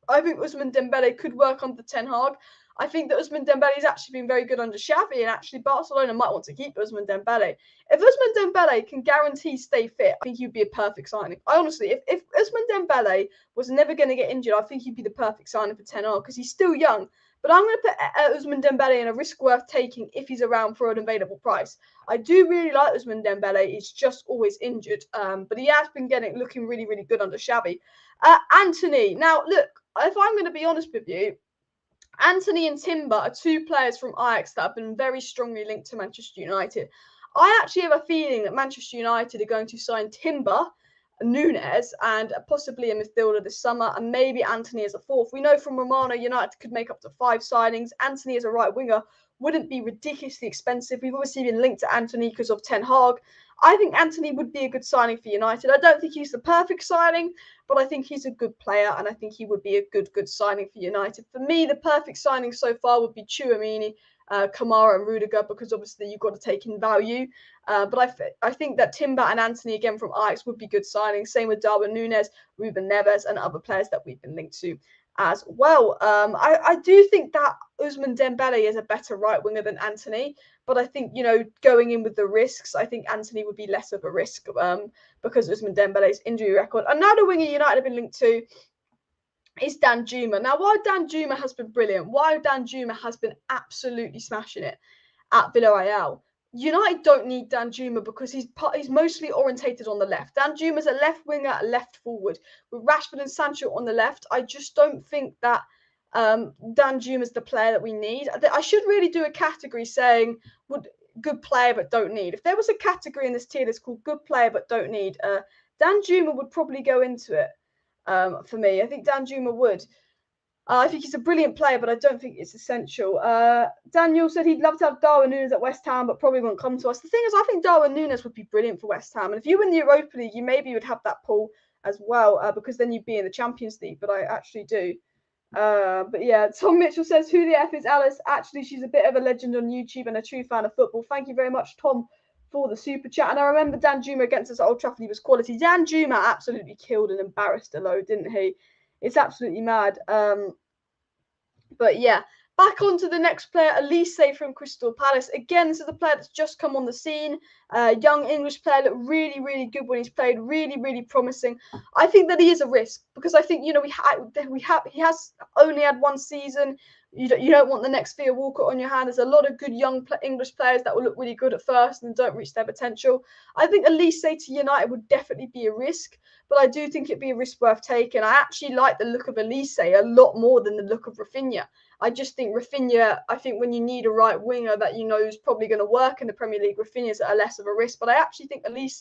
I think Ousmane Dembele could work under Ten Hag. I think that Ousmane Dembele has actually been very good under Xavi, and actually Barcelona might want to keep Ousmane Dembele. If Ousmane Dembele can guarantee stay fit, I think he'd be a perfect signing. I honestly, if Ousmane Dembele was never going to get injured, I think he'd be the perfect signing for Ten Hag because he's still young. But I'm going to put Ousmane Dembele in a risk worth taking if he's around for an available price. I do really like Ousmane Dembele. He's just always injured, but he has been looking really, really good under Xavi. Antony. Now, look, if I'm going to be honest with you, Antony and Timber are two players from Ajax that have been very strongly linked to Manchester United. I actually have a feeling that Manchester United are going to sign Timber, Nunez, and possibly a midfielder this summer, and maybe Antony as a fourth. We know from Romano, United could make up to 5 signings. Antony as a right winger wouldn't be ridiculously expensive. We've obviously been linked to Antony because of Ten Hag. I think Antony would be a good signing for United. I don't think he's the perfect signing, but I think he's a good player, and I think he would be a good signing for United. For me, the perfect signing so far would be Tchouaméni, Kamara and Rudiger, because obviously you've got to take in value. But I think that Timber and Antony, again from Ajax, would be good signings. Same with Darwin Nunes, Ruben Neves, and other players that we've been linked to as well. I do think that Ousmane Dembele is a better right winger than Antony, but I think, going in with the risks, I think Antony would be less of a risk because Ousmane Dembele's injury record. Another winger United have been linked to is Danjuma. Now, while Danjuma has been brilliant, while Danjuma has been absolutely smashing it at Villarreal, United don't need Danjuma because he's mostly orientated on the left. Danjuma's a left winger, a left forward. With Rashford and Sancho on the left, I just don't think that Danjuma's the player that we need. I should really do a category saying good player but don't need. If there was a category in this tier that's called good player but don't need, Danjuma would probably go into it for me. I think Danjuma would. I think he's a brilliant player, but I don't think it's essential. Daniel said he'd love to have Darwin Nunes at West Ham, but probably won't come to us. The thing is, I think Darwin Nunes would be brilliant for West Ham. And if you win the Europa League, you maybe would have that pull as well, because then you'd be in the Champions League. But I actually do. But yeah, Tom Mitchell says, who the F is Alice? Actually, she's a bit of a legend on YouTube and a true fan of football. Thank you very much, Tom, for the super chat. And I remember Danjuma against us at Old Trafford, he was quality. Danjuma absolutely killed and embarrassed a load, didn't he? It's absolutely mad. But yeah, back on to the next player, Elise from Crystal Palace. Again, this is a player that's just come on the scene. Young English player, looked really, really good when he's played. Really, really promising. I think that he is a risk because I think, he has only had one season. You don't want the next Theo Walcott on your hand. There's a lot of good young English players that will look really good at first and don't reach their potential. I think Elise to United would definitely be a risk, but I do think it'd be a risk worth taking. I actually like the look of Elise a lot more than the look of Rafinha. I just think Rafinha, when you need a right winger that is probably going to work in the Premier League, Rafinha's at a less of a risk. But I actually think Elise,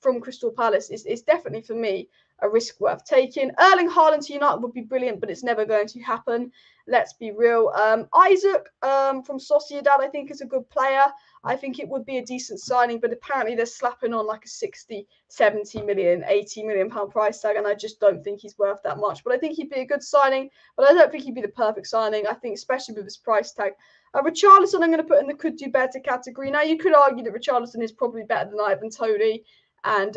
from Crystal Palace is definitely, for me, a risk worth taking. Erling Haaland to United would be brilliant, but it's never going to happen. Let's be real. Isaac from Sociedad, I think, is a good player. I think it would be a decent signing, but apparently they're slapping on like a 60, 70 million, 80 million pound price tag, and I just don't think he's worth that much. But I think he'd be a good signing, but I don't think he'd be the perfect signing. I think, especially with his price tag. Richarlison, I'm going to put in the could do better category. Now, you could argue that Richarlison is probably better than Ivan Toney and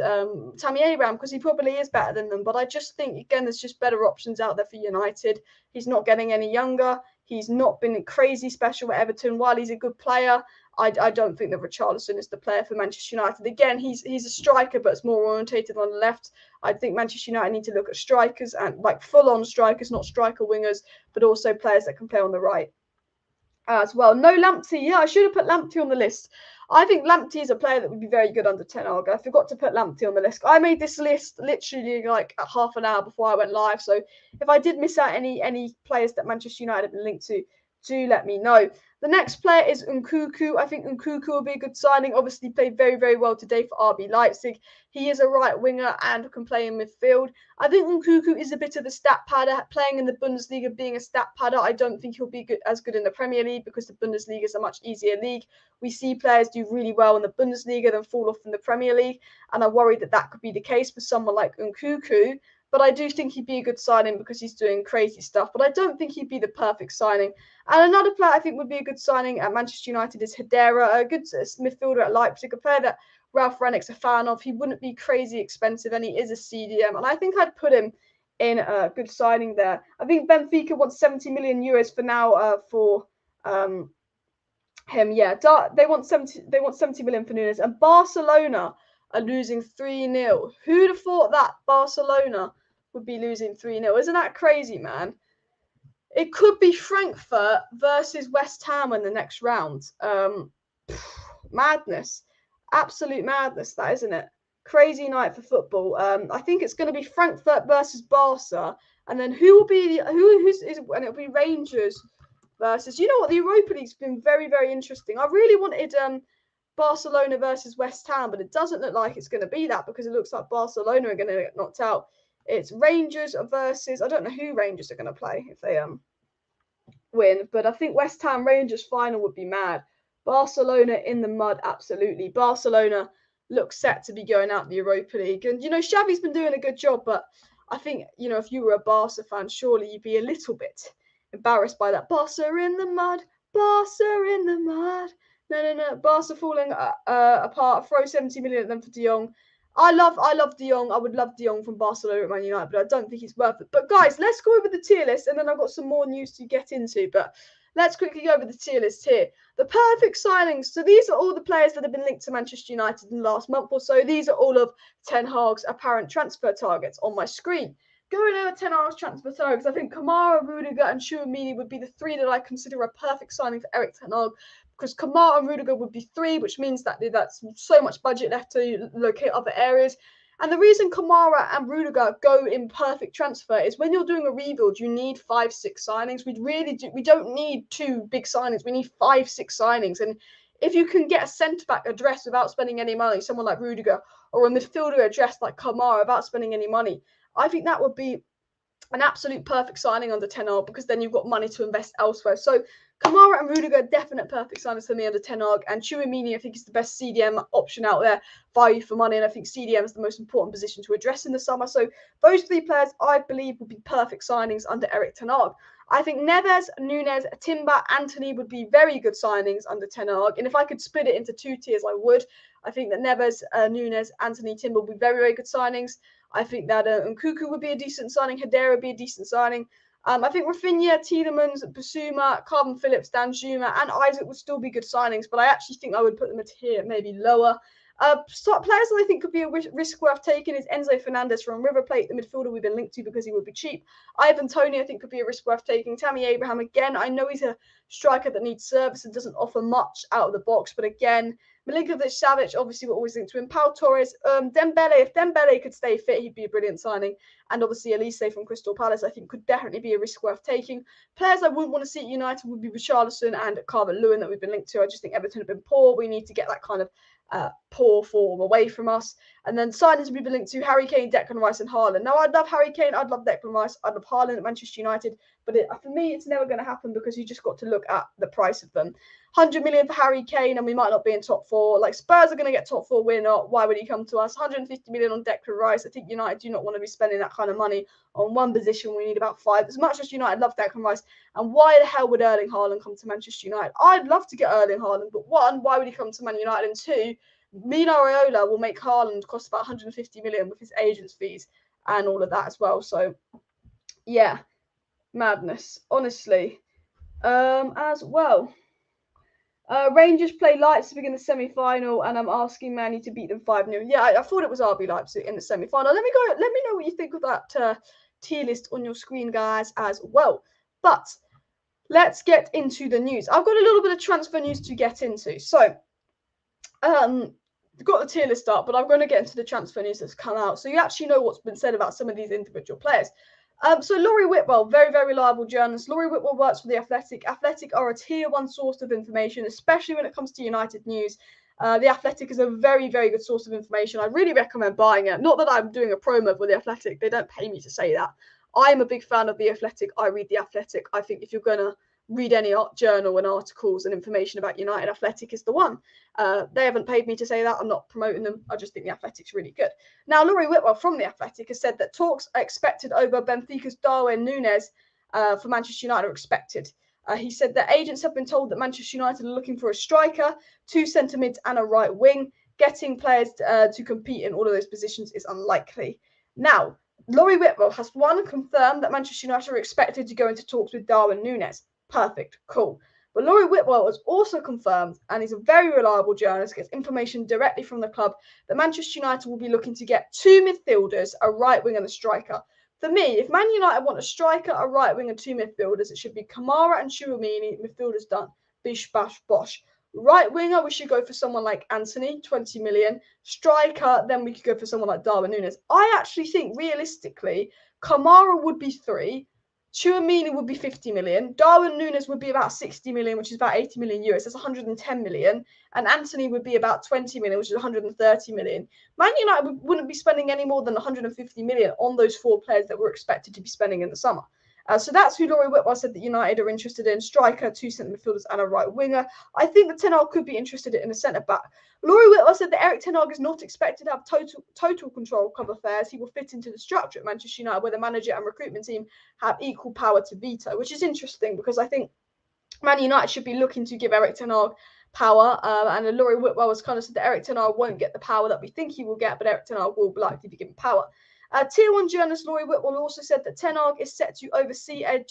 Tammy Abraham, because he probably is better than them. But I just think, again, there's just better options out there for United. He's not getting any younger. He's not been crazy special at Everton. While he's a good player, I don't think that Richarlison is the player for Manchester United. Again, he's a striker, but it's more orientated on the left. I think Manchester United need to look at strikers, and like full-on strikers, not striker wingers, but also players that can play on the right as well. No Lamptey. Yeah, I should have put Lamptey on the list. I think Lamptey is a player that would be very good under Ten Hag. I forgot to put Lamptey on the list. I made this list literally like half an hour before I went live. So if I did miss out any players that Manchester United have been linked to, do let me know. The next player is Nkunku. I think Nkunku will be a good signing. Obviously played very, very well today for RB Leipzig. He is a right winger and can play in midfield. I think Nkunku is a bit of a stat padder. Playing in the Bundesliga, being a stat padder, I don't think he'll be as good in the Premier League, because the Bundesliga is a much easier league. We see players do really well in the Bundesliga then fall off in the Premier League, and I worry that that could be the case for someone like Nkunku. But I do think he'd be a good signing because he's doing crazy stuff. But I don't think he'd be the perfect signing. And another player I think would be a good signing at Manchester United is Hedera, a good midfielder at Leipzig, a player that Ralph Rangnick's a fan of. He wouldn't be crazy expensive, and he is a CDM. And I think I'd put him in a good signing there. I think Benfica wants 70 million euros for now for him. Yeah, they want 70 million for Nunez. And Barcelona are losing 3-0. Who'd have thought that Barcelona would be losing 3-0? Isn't that crazy, man? It could be Frankfurt versus West Ham in the next round. Madness. Absolute madness, that, isn't it? Crazy night for football. I think it's going to be Frankfurt versus Barca. And then who will be and it'll be Rangers versus, you know what, the Europa League's been very, very interesting. I really wanted Barcelona versus West Ham, but it doesn't look like it's going to be that, because it looks like Barcelona are going to get knocked out. It's Rangers versus, I don't know who Rangers are going to play if they win, but I think West Ham Rangers final would be mad. Barcelona in the mud, absolutely. Barcelona looks set to be going out the Europa League, and Xavi's been doing a good job, but I think if you were a Barca fan, surely you'd be a little bit embarrassed by that. Barca in the mud, Barca in the mud. No. Barca falling apart. Throw 70 million at them for De Jong. I love De Jong. I would love De Jong from Barcelona at Man United, but I don't think he's worth it. But guys, let's go over the tier list, and then I've got some more news to get into. But let's quickly go over the tier list here. The perfect signings. So these are all the players that have been linked to Manchester United in the last month or so. These are all of Ten Hag's apparent transfer targets on my screen. Going over Ten Hag's transfer targets, I think Kamara, Rudiger, and Tchouaméni would be the three that I consider a perfect signing for Erik Ten Hag. Because Kamara and Rudiger would be 3, which means that that's so much budget left to locate other areas. And the reason Kamara and Rudiger go in perfect transfer is when you're doing a rebuild, you need 5-6 signings. We don't need 2 big signings. We need 5-6 signings. And if you can get a centre-back addressed without spending any money, someone like Rudiger, or a midfielder addressed like Kamara without spending any money, I think that would be an absolute perfect signing under Ten Hag, because then you've got money to invest elsewhere. So Kamara and Rudiger, definite perfect signings for me under Ten Hag. And Tchouaméni, I think, is the best CDM option out there, value for money. And I think CDM is the most important position to address in the summer. So those 3 players, I believe, will be perfect signings under Erik Ten Hag. I think Nunez, Timber, Antony would be very good signings under Ten Hag. And if I could split it into 2 tiers, I would. I think that Nunez, Antony, Timber will be very, very good signings. I think that Nkunku would be a decent signing. Hedera would be a decent signing. I think Rafinha, Tielemans, Basuma, KALVIN, Phillips, Danjuma, and Isaac would still be good signings, but I actually think I would put them at here, maybe lower. Players that I think could be a risk worth taking is Enzo Fernandez from River Plate, the midfielder we've been linked to because he would be cheap. Ivan Toney, I think, could be a risk worth taking. Tammy Abraham, again, I know he's a striker that needs service and doesn't offer much out of the box, but again, Milinkovic-Savic, obviously, we're always linked to him. Pau Torres, Dembele, if Dembele could stay fit, he'd be a brilliant signing. And obviously, ATLEAST from Crystal Palace, I think, could definitely be a risk worth taking. Players I wouldn't want to see at United would be Richarlison and Calvert-Lewin that we've been linked to. I just think Everton have been poor. We need to get that kind of poor form away from us. And then signings will be linked to Harry Kane, Declan Rice, and Haaland. Now, I'd love Harry Kane, I'd love Declan Rice, I'd love Haaland at Manchester United, but for me, it's never going to happen because you just got to look at the price of them. 100 million for Harry Kane, and we might not be in top 4. Like, Spurs are going to get top 4, we're not. Why would he come to us? 150 million on Declan Rice. I think United do not want to be spending that kind of money on one position. We need about 5. As much as United love Declan Rice, and why the hell would Erling Haaland come to Manchester United? I'd love to get Erling Haaland, but one, why would he come to Man United? And two, Mino Raiola will make Haaland cost about 150 million with his agent's fees and all of that as well. So, yeah, madness, honestly. As well. Rangers play Leipzig in the semi-final, and I'm asking Man U to beat them 5-0. Yeah, I thought it was RB Leipzig in the semi-final. Let me know what you think of that tier list on your screen, guys, as well. But let's get into the news. I've got a little bit of transfer news to get into. So, got the tier list up, but I'm going to get into the transfer news that's come out, so you actually know what's been said about some of these individual players. So Laurie Whitwell, very, very reliable journalist. Laurie Whitwell works for The Athletic. Athletic are a tier 1 source of information, especially when it comes to United news. The Athletic is a very, very good source of information. I really recommend buying it. Not that I'm doing a promo for The Athletic. They don't pay me to say that. I'm a big fan of The Athletic. I read The Athletic. I think if you're going to read any journal and articles and information about United, Athletic is the one. They haven't paid me to say that. I'm not promoting them. I just think The Athletic's really good. Now, Laurie Whitwell from The Athletic has said that talks are expected over Benfica's Darwin Nunes for Manchester United are expected. He said that agents have been told that Manchester United are looking for a striker, 2 centre mids and a right wing. Getting players to compete in all of those positions is unlikely. Now, Laurie Whitwell has confirmed that Manchester United are expected to go into talks with Darwin Nunes. Perfect, cool. But Laurie Whitwell has also confirmed, and he's a very reliable journalist, gets information directly from the club, that Manchester United will be looking to get 2 midfielders, a right wing and a striker. For me, if Man United want a striker, a right wing and 2 midfielders, it should be Kamara and Tchouaméni. Midfielders done. Bish, bash, bosh. Right winger, we should go for someone like Anthony, 20 million. Striker, then we could go for someone like Darwin Nunes. I actually think, realistically, Kamara would be 3. Tchouaméni would be 50 million. Darwin Nunes would be about 60 million, which is about 80 million euros. That's 110 million. And Anthony would be about 20 million, which is 130 million. Man United wouldn't be spending any more than 150 million on those 4 players that were expected to be spending in the summer. So that's who Laurie Whitwell said that United are interested in. Striker, 2 centre midfielders and a right winger. I think that Ten Hag could be interested in a centre back. Laurie Whitwell said that Erik Ten Hag is not expected to have total control of club affairs. He will fit into the structure at Manchester United, where the manager and recruitment team have equal power to veto, which is interesting because I think Man United should be looking to give Erik Ten Hag power. And Laurie Whitwell has kind of said that Erik Ten Hag won't get the power that we think he will get, but Erik Ten Hag will likely be given power. Tier 1 journalist Laurie Whitwell also said that Ten Hag is set to oversee I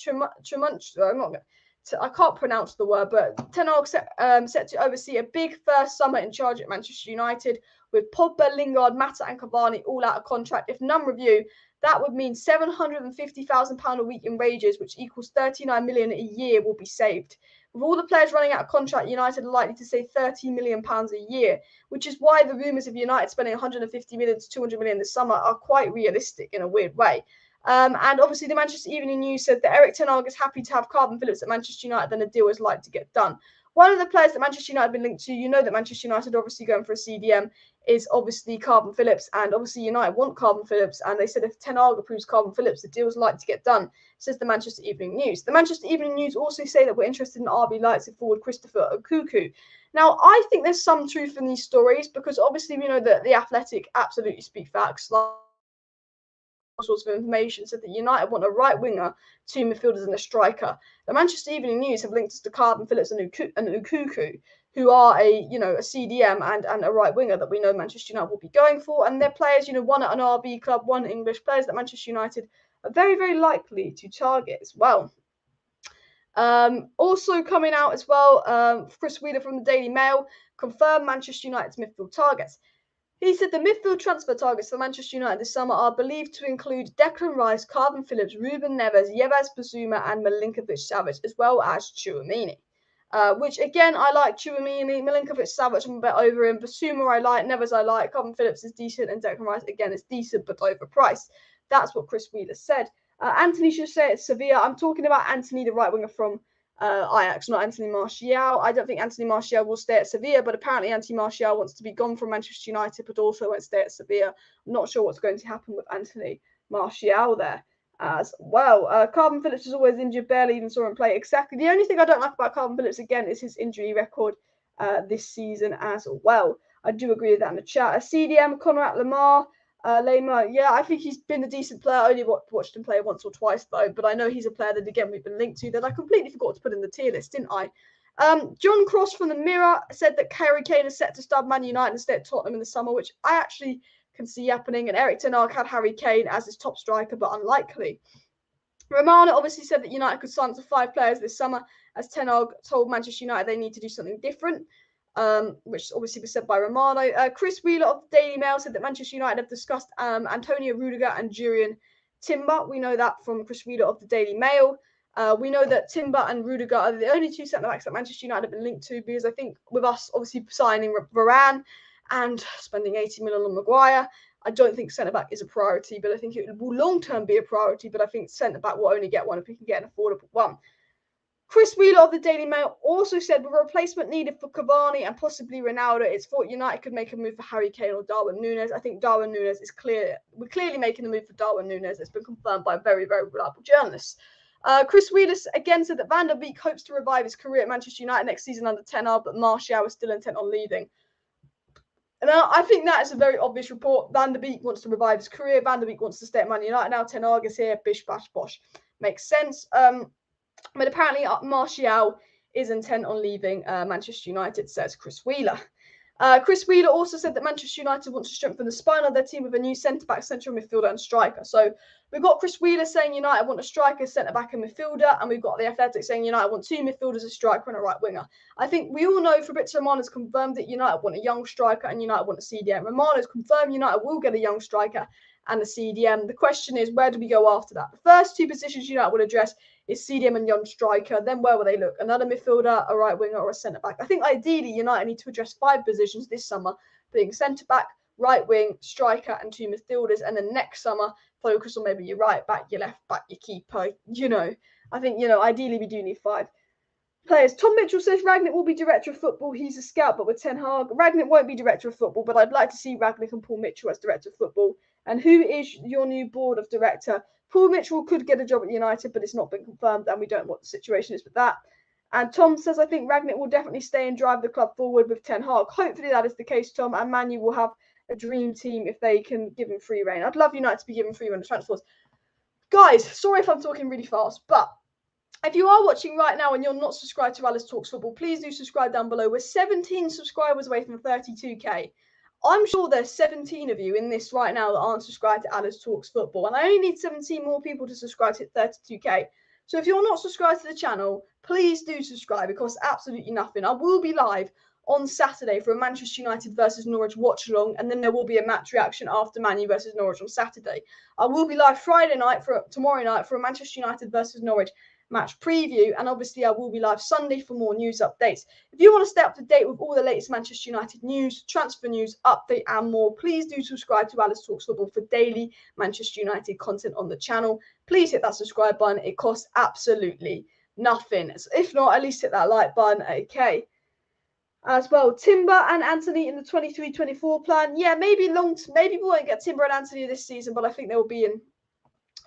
can't pronounce the word, but Ten Hag set to oversee a big first summer in charge at Manchester United, with Pogba, Lingard, Matic and Cavani all out of contract. If none review, that would mean £750,000 a week in wages, which equals 39 million a year, will be saved. With all the players running out of contract, United are likely to save £30 million a year, which is why the rumours of United spending 150 million to 200 million this summer are quite realistic in a weird way. And obviously, the Manchester Evening News said that Erik Ten Hag is happy to have KALVIN Phillips at Manchester United, then a deal is likely to get done. One of the players that Manchester United have been linked to, you know that Manchester United are obviously going for a CDM, is obviously KALVIN Phillips. And obviously, United want KALVIN Phillips. And they said if Ten Hag approves KALVIN Phillips, the deal is likely to get done, says the Manchester Evening News. The Manchester Evening News also say that we're interested in RB Leipzig forward Christopher Nkunku. Now, I think there's some truth in these stories because obviously we know that the Athletic absolutely speak facts. Source of information said that United want a right winger, 2 midfielders and a striker. The Manchester Evening News have linked us to KALVIN Phillips and Nkunku, who are a CDM and a right winger that we know Manchester United will be going for. And they're players, one at an RB club, one English players that Manchester United are very, very likely to target as well. Also coming out as well, Chris Wheeler from the Daily Mail confirmed Manchester United's midfield targets. He said the midfield transfer targets for Manchester United this summer are believed to include Declan Rice, KALVIN Phillips, Ruben Neves, Yves Bissouma and Milinkovic-Savic, as well as Tchouaméni. Which, again, I like Tchouaméni. Milinkovic-Savic, I'm a bit over him. Bissouma I like, Neves I like, KALVIN Phillips is decent, and Declan Rice, again, is decent but overpriced. That's what Chris Wheeler said. Anthony should say it's Sevilla. I'm talking about Anthony, the right winger from Ajax, not Anthony Martial. I don't think Anthony Martial will stay at Sevilla, but apparently Anthony Martial wants to be gone from Manchester United, but also won't stay at Sevilla. I'm not sure what's going to happen with Anthony Martial there as well. KALVIN Phillips is always injured, barely even saw him play. Exactly. The only thing I don't like about KALVIN Phillips, again, is his injury record this season as well. I do agree with that in the chat. CDM, Conrad Lamar. Yeah, I think he's been a decent player. I only watched him play once or twice, though. But I know he's a player that, again, we've been linked to that I completely forgot to put in the tier list, didn't I? John Cross from the Mirror said that Harry Kane is set to start Man United instead of Tottenham in the summer, which I actually can see happening. And Erik ten Hag had Harry Kane as his top striker, but unlikely. Romano obviously said that United could sign up to 5 players this summer, as ten Hag told Manchester United they need to do something different. Which obviously was said by Romano. Chris Wheeler of the Daily Mail said that Manchester United have discussed Antonio Rudiger and Jurrien Timber. We know that from Chris Wheeler of the Daily Mail. We know that Timber and Rudiger are the only 2 centre-backs that Manchester United have been linked to, because I think with us obviously signing Varane and spending 80 million on Maguire, I don't think centre-back is a priority, but I think it will long-term be a priority, but I think centre-back will only get one if we can get an affordable one. Chris Wheeler of the Daily Mail also said with a replacement needed for Cavani and possibly Ronaldo, it's thought United could make a move for Harry Kane or Darwin Nunes. I think Darwin Nunes is clear. We're clearly making the move for Darwin Nunes. It's been confirmed by very, very reliable journalists. Chris Wheeler again said that Van der Beek hopes to revive his career at Manchester United next season under ten Hag, but Martial is still intent on leaving. And I think that is a very obvious report. Van der Beek wants to revive his career. Van der Beek wants to stay at Man United now. Ten Hag is here. Bish, bash, bosh. Makes sense. But apparently Martial is intent on leaving Manchester United, says Chris Wheeler. Chris Wheeler also said that Manchester United wants to strengthen the spine of their team with a new centre-back, central midfielder and striker. So we've got Chris Wheeler saying United want a striker, centre-back and midfielder, and we've got The Athletic saying United want 2 midfielders, a striker and a right winger. I think we all know Fabrizio Romano has confirmed that United want a young striker and United want a CDM. Romano has confirmed United will get a young striker and a CDM. The question is, where do we go after that? The first 2 positions United will address is CDM and young striker. Then where will they look? Another midfielder, a right winger, or a centre back? I think ideally United need to address 5 positions this summer, being centre back, right wing, striker, and 2 midfielders. And then next summer, focus on maybe your right back, your left back, your keeper. I think ideally we do need 5 players. Tom Mitchell says Rangnick will be director of football. He's a scout, but with Ten Hag, Rangnick won't be director of football. But I'd like to see Rangnick and Paul Mitchell as director of football. And who is your new board of director? Paul Mitchell could get a job at United, but it's not been confirmed, and we don't know what the situation is with that. And Tom says, I think Rangnick will definitely stay and drive the club forward with Ten Hag. Hopefully that is the case, Tom, and Man U will have a dream team if they can give him free reign. I'd love United to be given free reign of transfers. Guys, sorry if I'm talking really fast, but if you are watching right now and you're not subscribed to Alice Talks Football, please do subscribe down below. We're 17 subscribers away from 32k. I'm sure there's 17 of you in this right now that aren't subscribed to Alice Talks Football, and I only need 17 more people to subscribe to 32k. So if you're not subscribed to the channel, please do subscribe. It costs absolutely nothing. I will be live on Saturday for a Manchester United versus Norwich watch along, and then there will be a match reaction after Man U versus Norwich on Saturday. I will be live tomorrow night for a Manchester United versus Norwich match preview, and obviously I will be live Sunday for more news updates. If you want to stay up to date with all the latest Manchester United news, transfer news, update and more, please do subscribe to Alice Talks Football for daily Manchester United content on the channel. Please hit that subscribe button. It costs absolutely nothing. So if not, at least hit that like button. Okay. As well, Timber and Anthony in the 23-24 plan. Yeah, maybe we won't get Timber and Anthony this season, but I think they will be in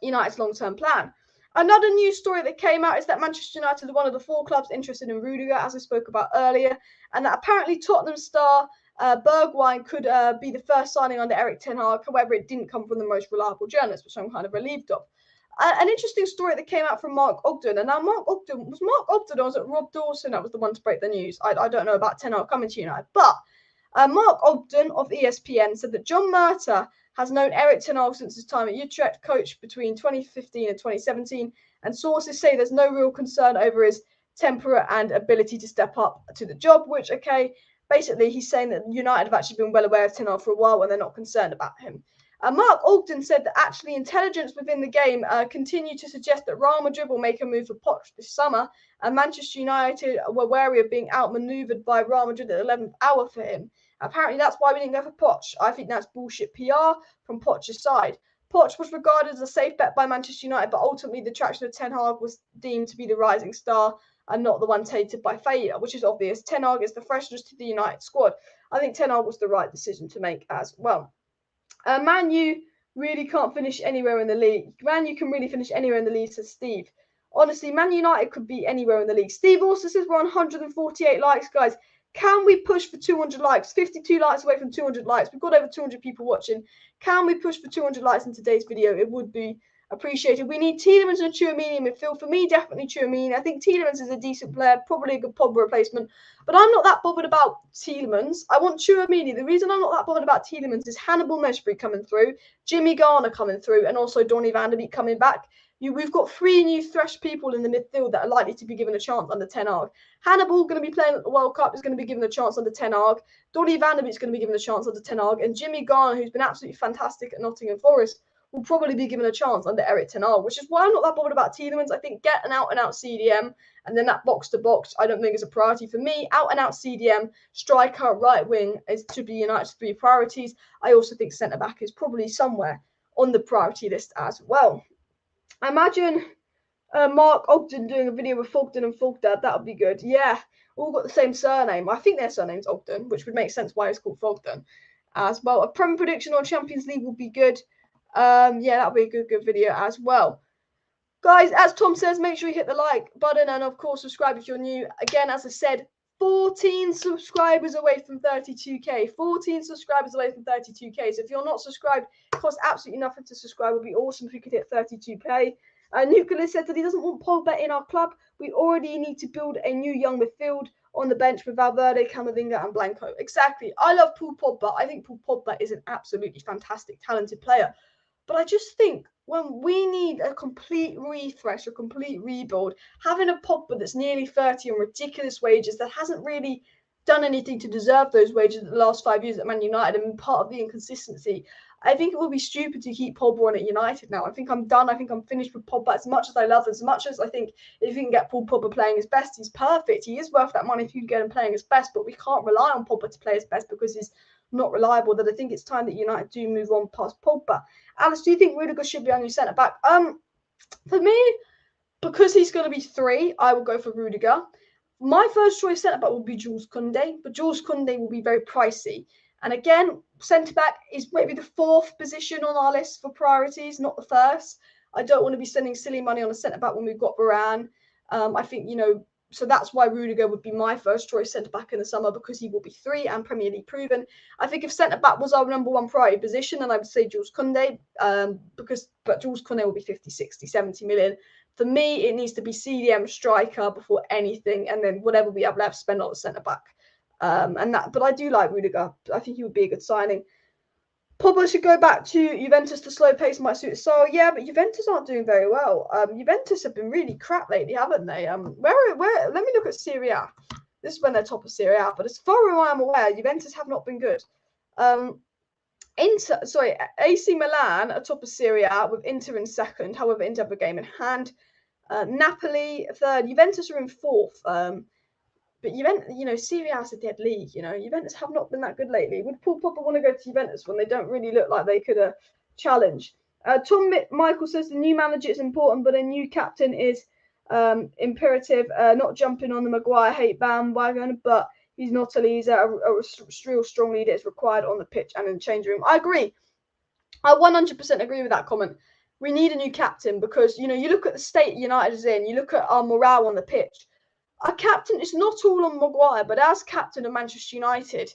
United's long-term plan. Another news story that came out is that Manchester United are one of the 4 clubs interested in Rudiger, as I spoke about earlier, and that apparently Tottenham star Bergwijn could be the first signing under Erik ten Hag. However, it didn't come from the most reliable journalist, which I'm kind of relieved of. An interesting story that came out from Mark Ogden. And now Mark Ogden, or was it Rob Dawson that was the one to break the news? I don't know about Ten Hag coming to United. But Mark Ogden of ESPN said that John Murtough has known Erik ten Hag since his time at Utrecht, coached between 2015 and 2017. And sources say there's no real concern over his temper and ability to step up to the job, which, okay, basically he's saying that United have actually been well aware of Ten Hag for a while and they're not concerned about him. Mark Ogden said that actually intelligence within the game continued to suggest that Real Madrid will make a move for Poch this summer, and Manchester United were wary of being outmaneuvered by Real Madrid at the 11th hour for him. Apparently that's why we didn't go for Poch. I think that's bullshit PR from Poch's side. Poch was regarded as a safe bet by Manchester United, but ultimately the attraction of Ten Hag was deemed to be the rising star. and not the one tainted by failure, which is obvious. Ten Hag is the freshness to the United squad. I think Ten Hag was the right decision to make as well. Man U really can't finish anywhere in the league. Man U can really finish anywhere in the league, says Steve. Honestly, Man United could be anywhere in the league. Steve also says we're on 148 likes, guys. Can we push for 200 likes? 52 likes away from 200 likes. We've got over 200 people watching. Can we push for 200 likes in today's video? It would be appreciated. We need Tielemans and Tchouaméni in midfield. For me, definitely Tchouaméni. I think Tielemans is a decent player, probably a good Pogba replacement. But I'm not that bothered about Tielemans. I want Tchouaméni. The reason I'm not that bothered about Tielemans is Hannibal Mejbri coming through, Jimmy Garner coming through, and also Donny van de Beek coming back. We've got 3 new fresh people in the midfield that are likely to be given a chance under Ten Hag. Hannibal, going to be playing at the World Cup, is going to be given a chance under Ten Hag. Donny van de Beek is going to be given a chance under Ten Hag. And Jimmy Garner, who's been absolutely fantastic at Nottingham Forest, will probably be given a chance under Erik Ten Hag, which is why I'm not that bothered about Tielemans. I think get an out-and-out CDM, and then that box-to-box, I don't think is a priority for me. Out-and-out CDM, striker, right wing should be United's 3 priorities. I also think centre-back is probably somewhere on the priority list as well. Imagine Mark Ogden doing a video with Fogden and Fogdad. That would be good. Yeah, all got the same surname. I think their surname's Ogden, which would make sense why it's called Fogden as well. A Premier prediction on Champions League would be good. Yeah, that would be a good video as well. Guys, as Tom says, make sure you hit the like button and, of course, subscribe if you're new. Again, as I said, 14 subscribers away from 32k. 14 subscribers away from 32k. So if you're not subscribed, it costs absolutely nothing to subscribe. It would be awesome if we could hit 32k. Nucleus said that he doesn't want Pogba in our club. We already need to build a new young midfield on the bench with Valverde, Camavinga and Blanco. Exactly. I love Paul Pogba. I think Paul Pogba is an absolutely fantastic, talented player. But I just think when we need a complete refresh, a complete rebuild, having a Pogba that's nearly 30 on ridiculous wages that hasn't really done anything to deserve those wages in the last 5 years at Man United and part of the inconsistency, I think it would be stupid to keep Pogba on at United now. I think I'm done. I think I'm finished with Pogba. As much as I love, as much as I think if you can get Paul Pogba playing his best, he's perfect. He is worth that money if you can get him playing his best, but we can't rely on Pogba to play his best because he's not reliable. That I think it's time that United do move on past Pogba. Alice, do you think Rudiger should be our new centre-back? For me, because he's going to be 3, I will go for Rudiger. My first choice centre-back will be Jules Koundé, but Jules Koundé will be very pricey. And again, centre-back is maybe the 4th position on our list for priorities, not the 1st. I don't want to be spending silly money on a centre-back when we've got Varane. I think, so that's why Rudiger would be my first choice centre-back in the summer because he will be 3 and Premier League proven. I think if centre-back was our number 1 priority position, then I would say Jules Koundé, but Jules Koundé will be 50, 60, 70 million. For me, it needs to be CDM striker before anything, and then whatever we have left, spend on the centre-back. But I do like Rudiger. I think he would be a good signing. Pogba should go back to Juventus. The slow pace might suit. So yeah, but Juventus aren't doing very well. Juventus have been really crap lately, haven't they? Where? Let me look at Serie A. This is when they're top of Serie A. But as far as I'm aware, Juventus have not been good. AC Milan are top of Serie A with Inter in 2nd. However, Inter have a game in hand. Napoli 3rd. Juventus are in 4th. But Juventus, Serie A is a dead league. Juventus have not been that good lately. Would Paul Pogba want to go to Juventus when they don't really look like they could challenge? Tom Michael says the new manager is important, but a new captain is imperative. Not jumping on the Maguire hate bandwagon, but he's not a leader. A real strong leader is required on the pitch and in the changing room. I agree. I 100% agree with that comment. We need a new captain because, you look at the state United is in. You look at our morale on the pitch. Our captain is not all on Maguire, but as captain of Manchester United,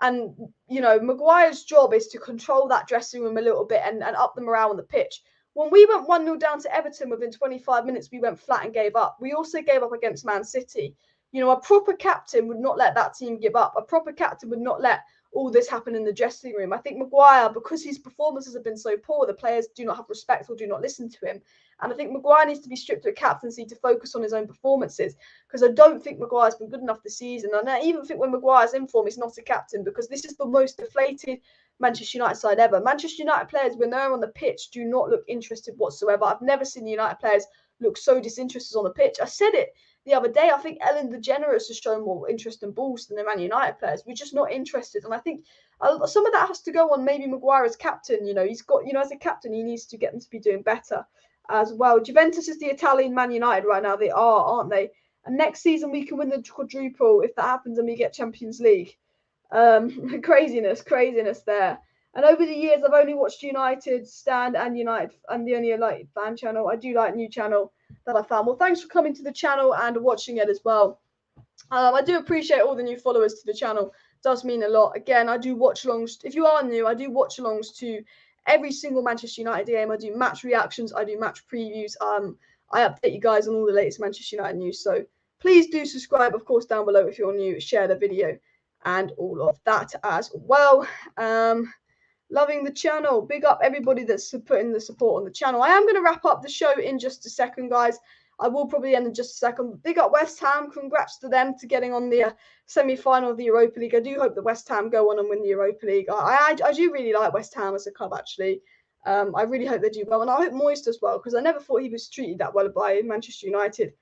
and, Maguire's job is to control that dressing room a little bit and up the morale on the pitch. When we went 1-0 down to Everton within 25 minutes, we went flat and gave up. We also gave up against Man City. A proper captain would not let that team give up. A proper captain would not let all this happen in the dressing room. I think Maguire, because his performances have been so poor, the players do not have respect or do not listen to him. And I think Maguire needs to be stripped of captaincy to focus on his own performances because I don't think Maguire's been good enough this season. And I even think when Maguire's in form, he's not a captain because this is the most deflated Manchester United side ever. Manchester United players, when they're on the pitch, do not look interested whatsoever. I've never seen the United players look so disinterested on the pitch. I said it the other day. I think Ellen DeGeneres has shown more interest in balls than the Man United players. We're just not interested. And I think some of that has to go on maybe Maguire as captain. He's got, as a captain, he needs to get them to be doing better as well. Juventus is the Italian Man United right now. They are, aren't they? And next season we can win the quadruple if that happens and we get Champions League. Craziness there. And over the years, I've only watched United Stand and United and the only United fan channel. I do like new channel that I found. Well, thanks for coming to the channel and watching it as well. I do appreciate all the new followers to the channel. It does mean a lot. Again, I do watch alongs. If you are new, I do watch alongs to every single Manchester United game. I do match reactions. I do match previews. I update you guys on all the latest Manchester United news. So please do subscribe, of course, down below if you're new. Share the video and all of that as well. Loving the channel. Big up everybody that's putting the support on the channel. I am going to wrap up the show in just a second, guys. I will probably end in just a second. Big up West Ham. Congrats to them to getting on the semi-final of the Europa League. I do hope that West Ham go on and win the Europa League. I do really like West Ham as a club, actually. I really hope they do well. And I hope Moyes does well, because I never thought he was treated that well by Manchester United.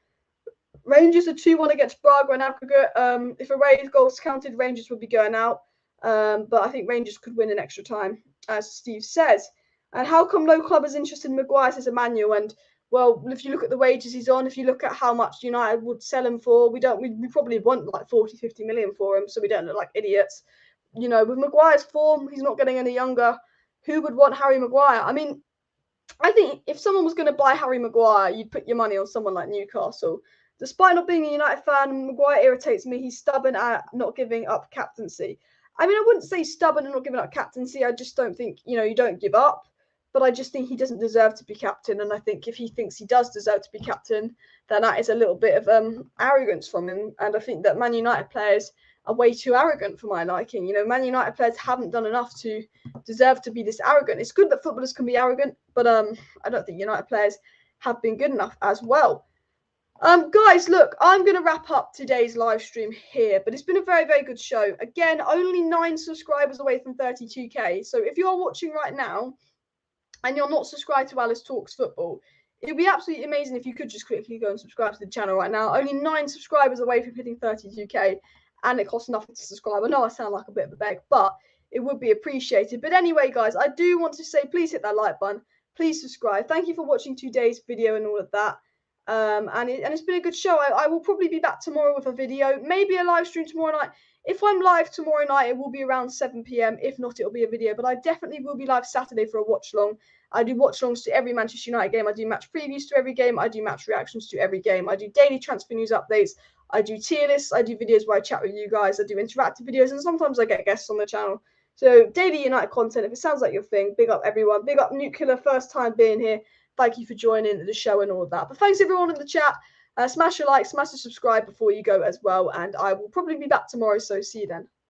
Rangers are 2-1 against Braga in aggregate. If away goals counted, Rangers would be going out. But I think Rangers could win in extra time, as Steve says. And how come no club is interested in Maguire, says Emmanuel? And well, if you look at the wages he's on, if you look at how much United would sell him for, we probably want like 40-50 million for him, so we don't look like idiots. You know, with Maguire's form, he's not getting any younger. Who would want Harry Maguire? I mean, I think if someone was going to buy Harry Maguire, you'd put your money on someone like Newcastle. Despite not being a United fan, Maguire irritates me. He's stubborn at not giving up captaincy. I mean, I wouldn't say stubborn and not giving up captaincy. I just don't think, you don't give up. But I just think he doesn't deserve to be captain. And I think if he thinks he does deserve to be captain, then that is a little bit of arrogance from him. And I think that Man United players are way too arrogant for my liking. Man United players haven't done enough to deserve to be this arrogant. It's good that footballers can be arrogant, but I don't think United players have been good enough as well. Guys, look, I'm going to wrap up today's live stream here, but it's been a very, very good show. Again, only 9 subscribers away from 32k. So if you're watching right now and you're not subscribed to Alice Talks Football, it would be absolutely amazing if you could just quickly go and subscribe to the channel right now. Only 9 subscribers away from hitting 32k, and it costs nothing to subscribe. I know I sound like a bit of a beg, but it would be appreciated. But anyway, guys, I do want to say, please hit that like button. Please subscribe. Thank you for watching today's video and all of that. And it's been a good show. I will probably be back tomorrow with a video, maybe a live stream tomorrow night. If I'm live tomorrow night, it will be around 7 p.m. If not, it'll be a video. But I definitely will be live Saturday for a watch along. I do watch alongs to every Manchester United game. I do match previews to every game. I do match reactions to every game. I do daily transfer news updates. I do tier lists. I do videos where I chat with you guys. I do interactive videos, and sometimes I get guests on the channel. So daily United content. If it sounds like your thing, big up everyone. Big up Nuclear, first time being here. Thank you for joining the show and all of that. But thanks everyone in the chat. Smash a like, smash a subscribe before you go as well. And I will probably be back tomorrow, so see you then.